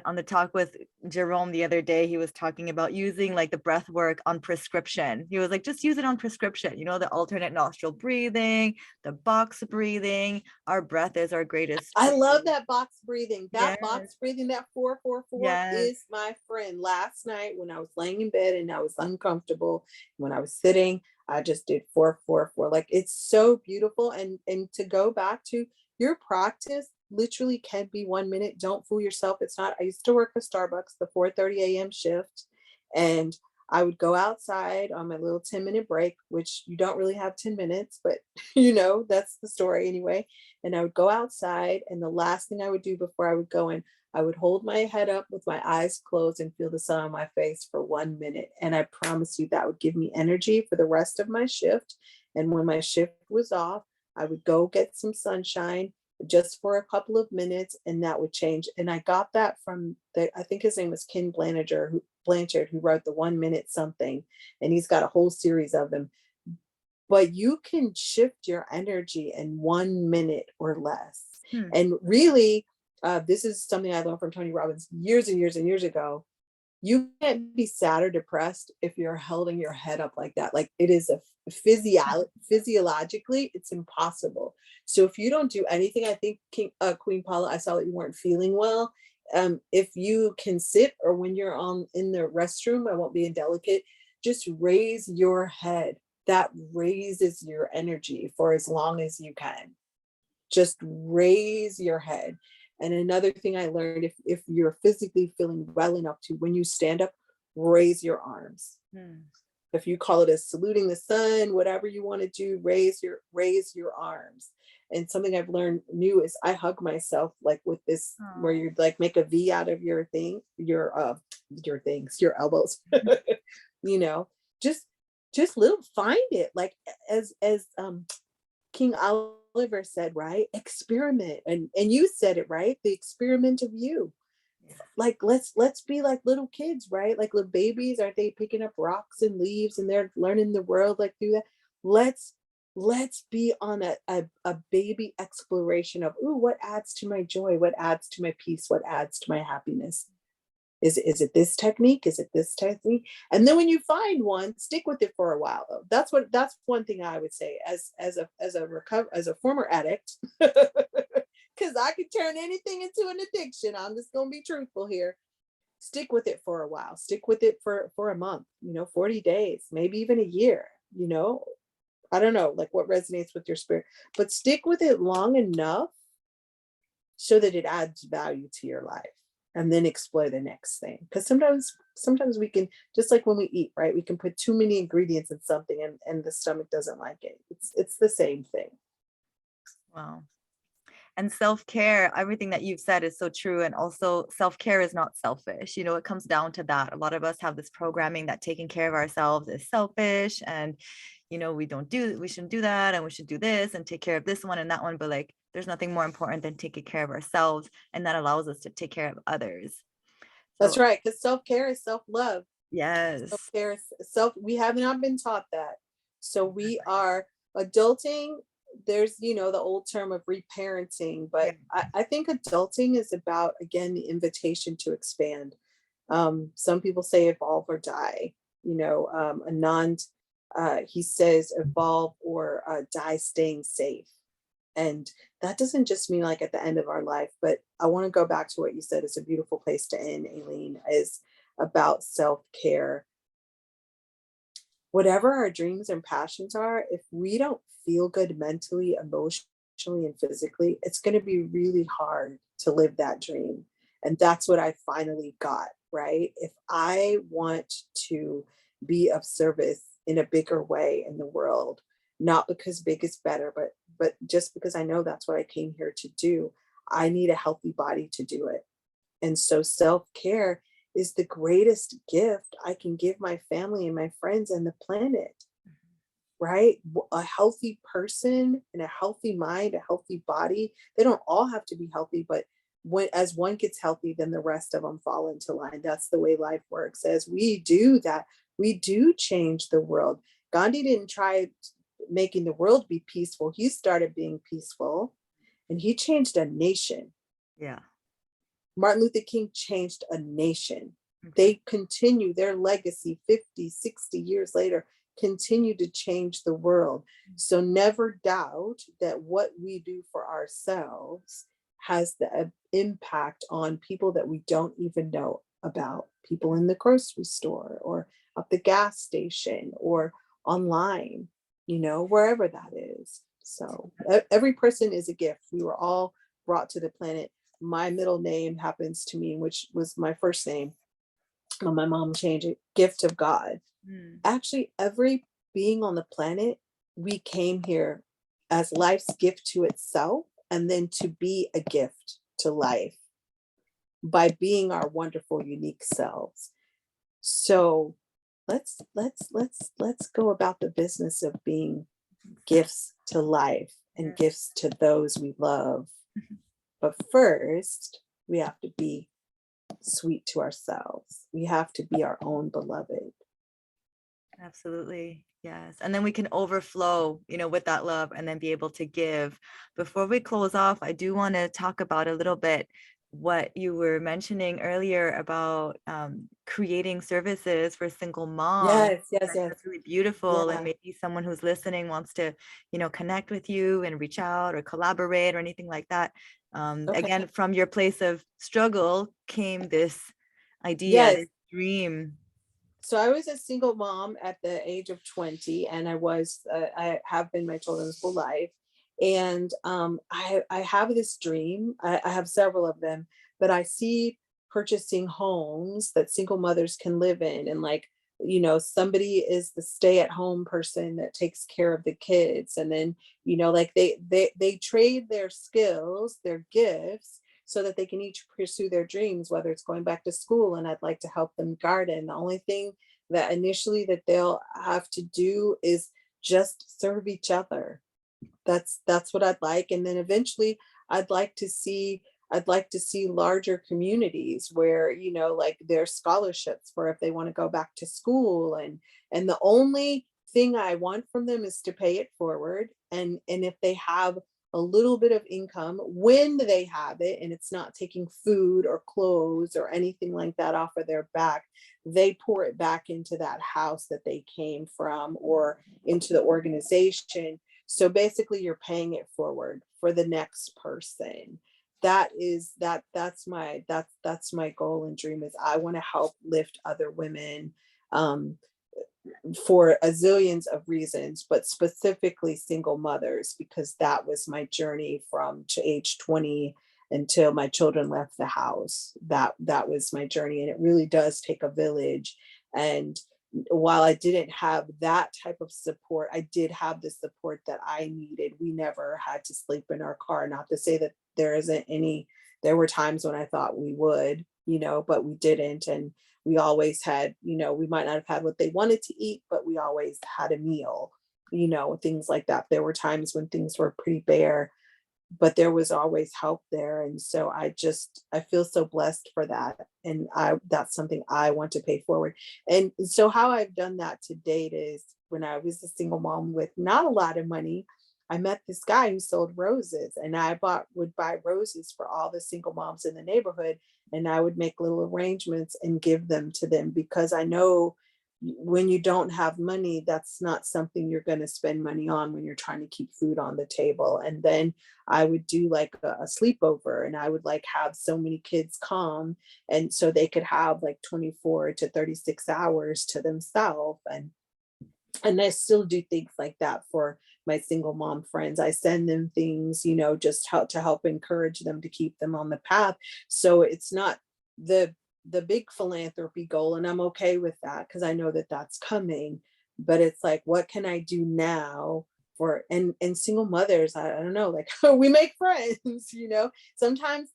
on the talk with Jerome the other day, he was talking about using like the breath work on prescription. He was like, just use it on prescription, you know, the alternate nostril breathing, the box breathing. Our breath is our greatest I love tool. that box breathing. That Yes, box breathing, that 4-4-4 yes. is my friend. Last night when I was laying in bed and I was uncomfortable, when I was sitting, I just did 4-4-4. Like, it's so beautiful. And to go back to your practice, literally can be 1 minute. Don't fool yourself. It's not. I used to work at Starbucks, the 4:30 a.m. shift, and I would go outside on my little 10-minute break, which you don't really have 10 minutes, but you know, that's the story anyway. And I would go outside, and the last thing I would do before I would go in, I would hold my head up with my eyes closed and feel the sun on my face for 1 minute. And I promise you that would give me energy for the rest of my shift. And when my shift was off, I would go get some sunshine just for a couple of minutes, and that would change. And I got that from I think his name was Ken Blanchard, who wrote the 1 minute something, and he's got a whole series of them. but you can shift your energy in 1 minute or less. Hmm. And really, this is something I learned from Tony Robbins years and years and years ago. You can't be sad or depressed if you're holding your head up like that. Like, it is a physiologically, it's impossible. So if you don't do anything, I think Queen Paula, I saw that you weren't feeling well. If you can sit, or when you're on in the restroom, I won't be indelicate, just raise your head. That raises your energy for as long as you can. Just raise your head. And another thing I learned, if you're physically feeling well enough to, when you stand up, raise your arms. Hmm. If you call it a saluting the sun, whatever you want to do, raise your arms. And something I've learned new is I hug myself, like with this, where Oh. you like make a V out of your thing, your things, your elbows. you know, just little, find it, like, as King Oliver said, right? Experiment. And you said it, right? The experiment of you. Yeah. Like, let's be like little kids, right? Like little babies. Aren't they picking up rocks and leaves, and they're learning the world like through that? Let's be on a baby exploration of, ooh, what adds to my joy? What adds to my peace? What adds to my happiness? Is it this technique? Is it this technique? And then when you find one, stick with it for a while. Though that's one thing I would say as a former addict, because I could turn anything into an addiction. I'm just gonna be truthful here. Stick with it for a while. Stick with it for a month. 40 days, maybe even a year. I don't know, like, what resonates with your spirit, but stick with it long enough so that it adds value to your life, and then explore the next thing. Because sometimes we can, just like when we eat, right, we can put too many ingredients in something, and the stomach doesn't like it. It's the same thing. Wow. And self-care, everything that you've said is so true. And also, self-care is not selfish. It comes down to that. A lot of us have this programming that taking care of ourselves is selfish, and we shouldn't do that, and we should do this and take care of this one and that one. But like, there's nothing more important than taking care of ourselves, and that allows us to take care of others. That's So right, because self-care is self-love. yes. Self-care is we have not been taught that. So we are adulting. There's the old term of reparenting, Yeah. but I think adulting is about, again, the invitation to expand. Some people say evolve or die. Anand, he says evolve or die staying safe. And that doesn't just mean like at the end of our life, but I want to go back to what you said. It's a beautiful place to end, Aileen, is about self-care. Whatever our dreams and passions are, if we don't feel good mentally, emotionally, and physically, it's going to be really hard to live that dream. And that's what I finally got, right? If I want to be of service in a bigger way in the world, not because big is better, but just because I know that's what I came here to do, I need a healthy body to do it. And so self-care is the greatest gift I can give my family and my friends and the planet, right? A healthy person and a healthy mind, a healthy body. They don't all have to be healthy, but as one gets healthy, then the rest of them fall into line. That's the way life works. As we do that, we do change the world. Gandhi didn't try making the world be peaceful. He started being peaceful, and he changed a nation. Yeah. Martin Luther King changed a nation. Mhm. They continue their legacy 50, 60 years later, continue to change the world. So never doubt that what we do for ourselves has the impact on people that we don't even know about, people in the grocery store or at the gas station or online, wherever that is. So every person is a gift. We were all brought to the planet. My middle name happens to me, which was my first name. When my mom changed it, gift of God. Mm. Actually, every being on the planet, we came here as life's gift to itself, and then to be a gift to life by being our wonderful, unique selves. So let's go about the business of being gifts to life and Yeah. gifts to those we love. But first, we have to be sweet to ourselves. We have to be our own beloved. Absolutely. Yes. And then we can overflow, with that love and then be able to give. Before we close off, I do want to talk about a little bit what you were mentioning earlier about creating services for single moms. Yes, yes, yes. That's really beautiful. And Yeah. maybe someone who's listening wants to, connect with you and reach out or collaborate or anything like that. Okay. Again, from your place of struggle came this idea, Yes. this dream. So I was a single mom at the age of 20, and I have been my children's whole life. And I have this dream. I have several of them, but I see purchasing homes that single mothers can live in. And like, somebody is the stay-at-home person that takes care of the kids. And then, like they trade their skills, their gifts, so that they can each pursue their dreams, whether it's going back to school. And I'd like to help them garden. The only thing that initially that they'll have to do is just serve each other. That's what I'd like. And then eventually I'd like to see I'd like to see larger communities where, like there's scholarships for if they want to go back to school. And the only thing I want from them is to pay it forward. And if they have a little bit of income when they have it, and it's not taking food or clothes or anything like that off of their back, they pour it back into that house that they came from or into the organization. So basically you're paying it forward for the next person. That's my goal and dream, is I want to help lift other women, um, for a zillions of reasons, but specifically single mothers, because that was my journey from to age 20 until my children left the house. That was my journey. And it really does take a village. And while I didn't have that type of support, I did have the support that I needed. We never had to sleep in our car. Not to say that there were times when I thought we would, but we didn't. And we always had, we might not have had what they wanted to eat, but we always had a meal, things like that. There were times when things were pretty bare, but there was always help there. And so I feel so blessed for that. And that's something I want to pay forward. And so how I've done that to date is, when I was a single mom with not a lot of money, I met this guy who sold roses, and would buy roses for all the single moms in the neighborhood. And I would make little arrangements and give them to them, because I know when you don't have money, that's not something you're going to spend money on when you're trying to keep food on the table. And then I would do like a sleepover, and I would like have so many kids come, and so they could have like 24 to 36 hours to themselves. And I still do things like that for my single mom friends. I send them things, just to help encourage them, to keep them on the path. So it's not the big philanthropy goal, and I'm okay with that because I know that that's coming. But it's like, what can I do now for, and single mothers? I don't know, like we make friends, sometimes,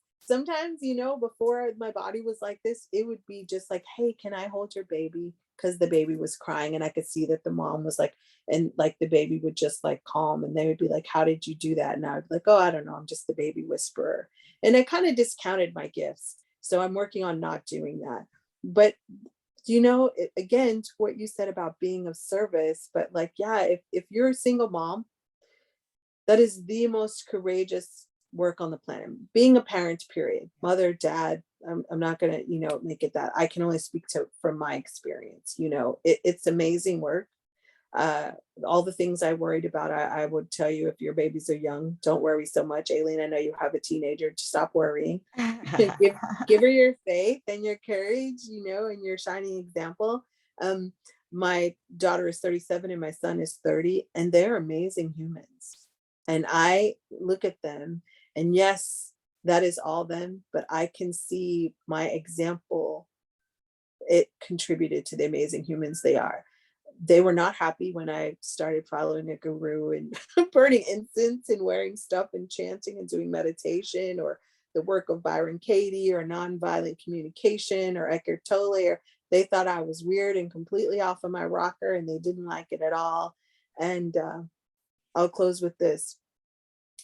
before my body was like this, it would be just like, hey, can I hold your baby? Because the baby was crying, and I could see that the mom was like, and like the baby would just like calm, and they would be like, how did you do that? And I would be like, oh, I don't know, I'm just the baby whisperer. And I kind of discounted my gifts. So I'm working on not doing that. But again, to what you said about being of service, but like, yeah, if you're a single mom, that is the most courageous work on the planet. Being a parent, period, mother, dad. I'm not gonna, make it that. I can only speak to from my experience. It's amazing work. Uh, all the things I worried about, I would tell you, if your babies are young, don't worry so much. Aileen, I know you have a teenager. Just stop worrying. Give her your faith and your courage, and your shining example. Um, my daughter is 37 and my son is 30, and they're amazing humans. And I look at them, and yes, that is all them, but I can see my example. It contributed to the amazing humans they are. They were not happy when I started following a guru and burning incense and wearing stuff and chanting and doing meditation, or the work of Byron Katie or nonviolent communication or Eckhart Tolle. Or they thought I was weird and completely off of my rocker, and they didn't like it at all. And I'll close with this.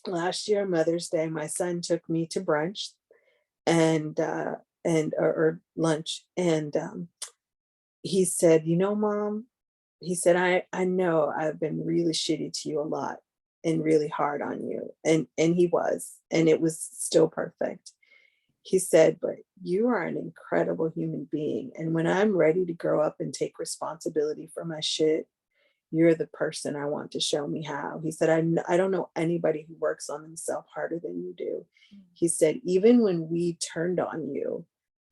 Last year, Mother's Day, my son took me to brunch and or lunch, and he said, "Mom," he said, I know I've been really shitty to you a lot and really hard on you. And he was, and it was still perfect. He said, but you are an incredible human being. And when I'm ready to grow up and take responsibility for my shit, you're the person I want to show me how. He said, I don't know anybody who works on themselves harder than you do. He said, even when we turned on you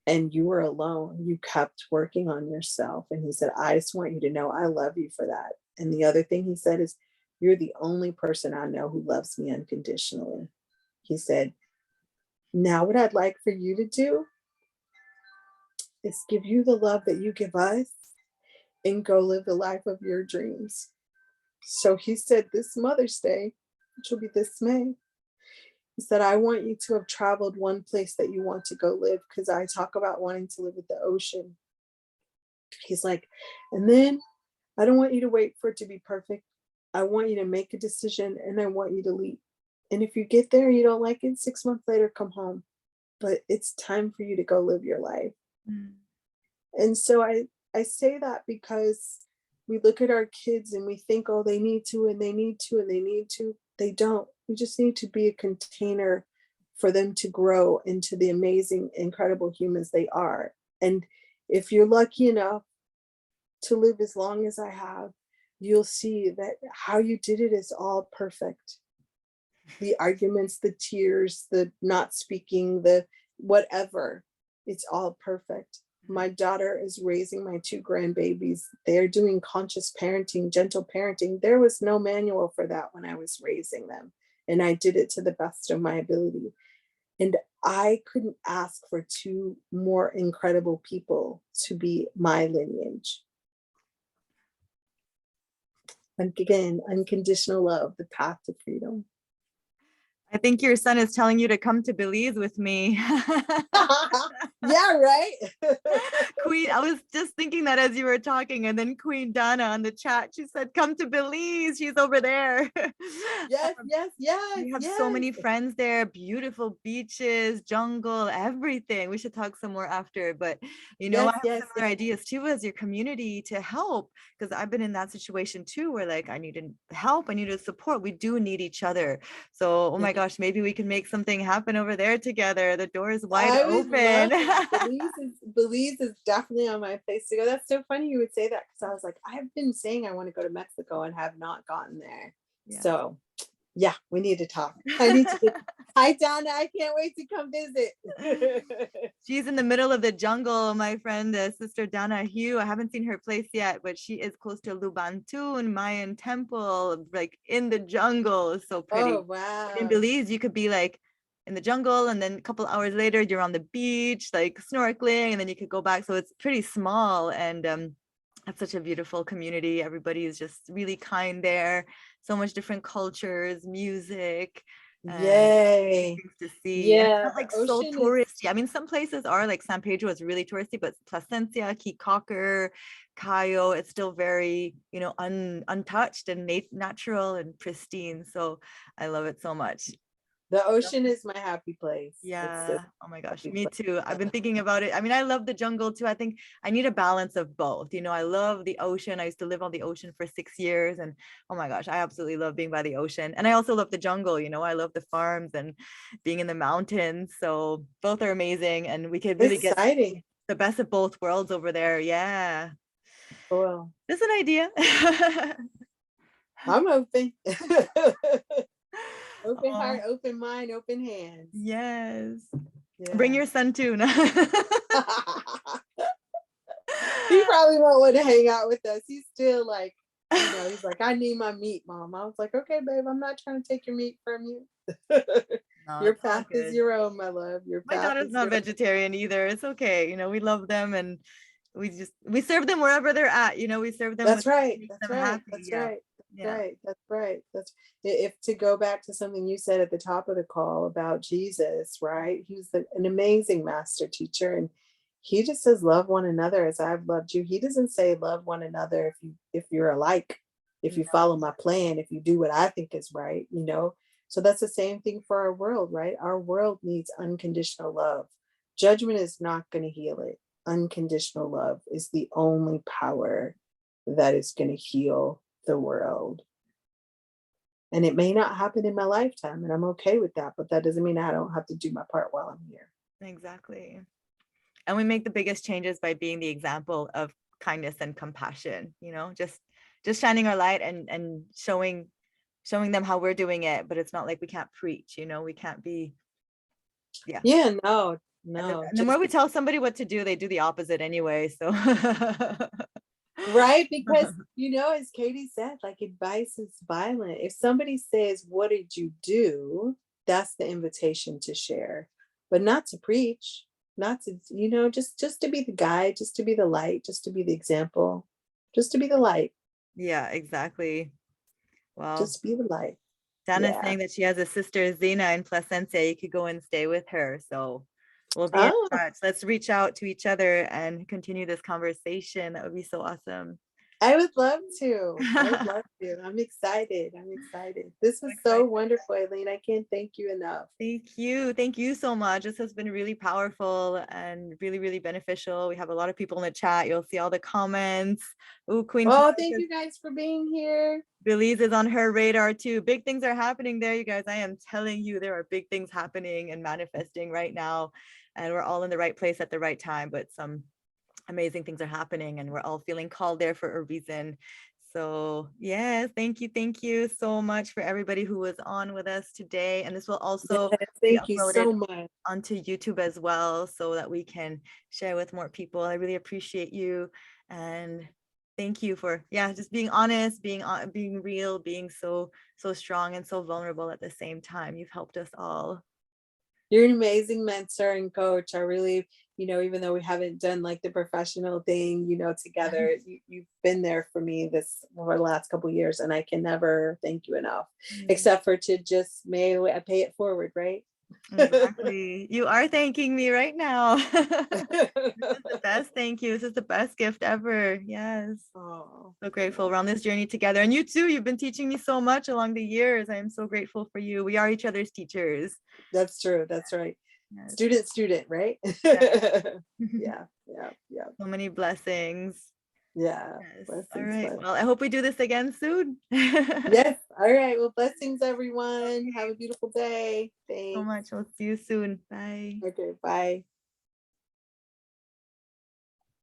and you were alone, you kept working on yourself. And he said, I just want you to know I love you for that. And the other thing he said is, you're the only person I know who loves me unconditionally. He said, now what I'd like for you to do is give you the love that you give us and go live the life of your dreams. So he said, this Mother's Day, which will be this May, he said, I want you to have traveled one place that you want to go live, because I talk about wanting to live at the ocean. He's like, and then I don't want you to wait for it to be perfect. I want you to make a decision and I want you to leave. And if you get there, you don't like it, 6 months later, come home. But it's time for you to go live your life. Mm. And so I say that because we look at our kids and we think, oh, they need to, and they need to, and they need to. They don't. We just need to be a container for them to grow into the amazing, incredible humans they are. And if you're lucky enough to live as long as I have, you'll see that how you did it is all perfect. The arguments, the tears, the not speaking, the whatever, it's all perfect. My daughter is raising my 2 grandbabies. They're doing conscious parenting, gentle parenting. There was no manual for that when I was raising them. And I did it to the best of my ability. And I couldn't ask for 2 more incredible people to be my lineage. And again, unconditional love, the path to freedom. I think your son is telling you to come to Belize with me. Yeah, right. Queen, I was just thinking that as you were talking, and then Queen Donna on the chat, she said, come to Belize. She's over there. Yes, yes, yes. We have yes. so many friends there, beautiful beaches, jungle, everything. We should talk some more after, but you know, Yes, I have yes, similar ideas too as your community to help, because I've been in that situation too, where like I needed help, I needed support. We do need each other. So, oh my gosh, maybe we can make something happen over there together. The door is wide open. Belize is definitely on my place to go. That's so funny you would say that, because I was like, I've been saying I want to go to Mexico and have not gotten there. Yeah. So yeah, we need to talk. I need to get, hi Donna, I can't wait to come visit. She's in the middle of the jungle, my friend, Sister Donna Hugh. I haven't seen her place yet, but she is close to Lubantun Mayan temple, like in the jungle. So pretty. Oh wow. In Belize, you could be like in the jungle, and then a couple hours later you're on the beach, like snorkeling, and then you could go back. So it's pretty small, and it's such a beautiful community. Everybody is just really kind there. So much different cultures, music. Yay. To see. Yeah, and it's not like so touristy. I mean, some places are like San Pedro is really touristy, but Placencia, Kikaker, Cayo, it's still very, you know, untouched and natural and pristine. So I love it so much. The ocean is my happy place. Yeah. Oh my gosh. Me too. I've been thinking about it. I mean, I love the jungle too. I think I need a balance of both. You know, I love the ocean. I used to live on the ocean for 6 years, and oh my gosh, I absolutely love being by the ocean. And I also love the jungle. You know, I love the farms and being in the mountains. So both are amazing, and we could really get the best of both worlds over there. Yeah. Cool. That's an idea. I'm open. Open heart, open mind, open hands. Yes. Yeah. Bring your son too. He probably won't want to hang out with us. He's still like, you know, he's like, I need my meat, Mom. I was like, okay, babe, I'm not trying to take your meat from you. No, your path is your own, my love. My daughter's not vegetarian either. It's okay. You know, we love them, and we serve them wherever they're at. You know, we serve them. That's right. That's right. That's right. Right. That's right. That's if to go back to something you said at the top of the call about Jesus, right? He was an amazing master teacher, and he just says, love one another as I've loved you. He doesn't say love one another if you're alike, if you follow my plan, if you do what I think is right, you know. So that's the same thing for our world, right? Our world needs unconditional love. Judgment is not going to heal it. Unconditional love is the only power that is going to heal the world. And it may not happen in my lifetime, and I'm okay with that, but that doesn't mean I don't have to do my part while I'm here. Exactly. And we make the biggest changes by being the example of kindness and compassion, just shining our light and showing them how we're doing it. But it's not like we can't preach, we can't be, yeah. Yeah, no, And the, no, and the more we tell somebody what to do, they do the opposite anyway. So right, because as Katie said, like, advice is violent. If somebody says, what did you do, that's the invitation to share, but not to preach, not to, just to be the guide, just to be the light, just to be the example, just to be the light, yeah, exactly. Well, just be the light. Dana's Yeah. saying that she has a sister, Zena, in Placencia. You could go and stay with her. So we'll be in Oh, touch. Let's reach out to each other and continue this conversation. That would be so awesome. I would love to. I would love to. I'm excited. I'm excited. This was so Excited. wonderful, Aileen. I can't thank you enough. Thank you. Thank you so much. This has been really powerful and really, really beneficial. We have a lot of people in the chat. You'll see all the comments. Oh, Queen Oh, thank you guys for being here. Belize is on her radar too. Big things are happening there, you guys. I am telling you, there are big things happening and manifesting right now. And we're all in the right place at the right time, but some amazing things are happening and we're all feeling called there for a reason. So yes, thank you so much for everybody who was on with us today. And this will also Yes, be thank you uploaded so much. onto YouTube as well so that we can share with more people. I really appreciate you and thank you for just being honest, being real, being so strong and so vulnerable at the same time. You've helped us all. You're an amazing mentor and coach. I really, even though we haven't done like the professional thing, together, you've been there for me over the last couple of years, and I can never thank you enough, except for to just may I pay it forward, right? Exactly. You are thanking me right now. This is the best thank you. This is the best gift ever. Yes. Oh, So grateful we're on this journey together. And you too, you've been teaching me so much along the years. I am so grateful for you. We are each other's teachers. that's true. That's right. Yes. Student, right? Yeah. So many blessings. Yeah. Yes. All Blessings, right. blessings. Well, I hope we do this again soon. Yes. All right. Well, blessings, everyone. Have a beautiful day. So Thanks. much. We'll see you soon. Bye. Okay. Bye.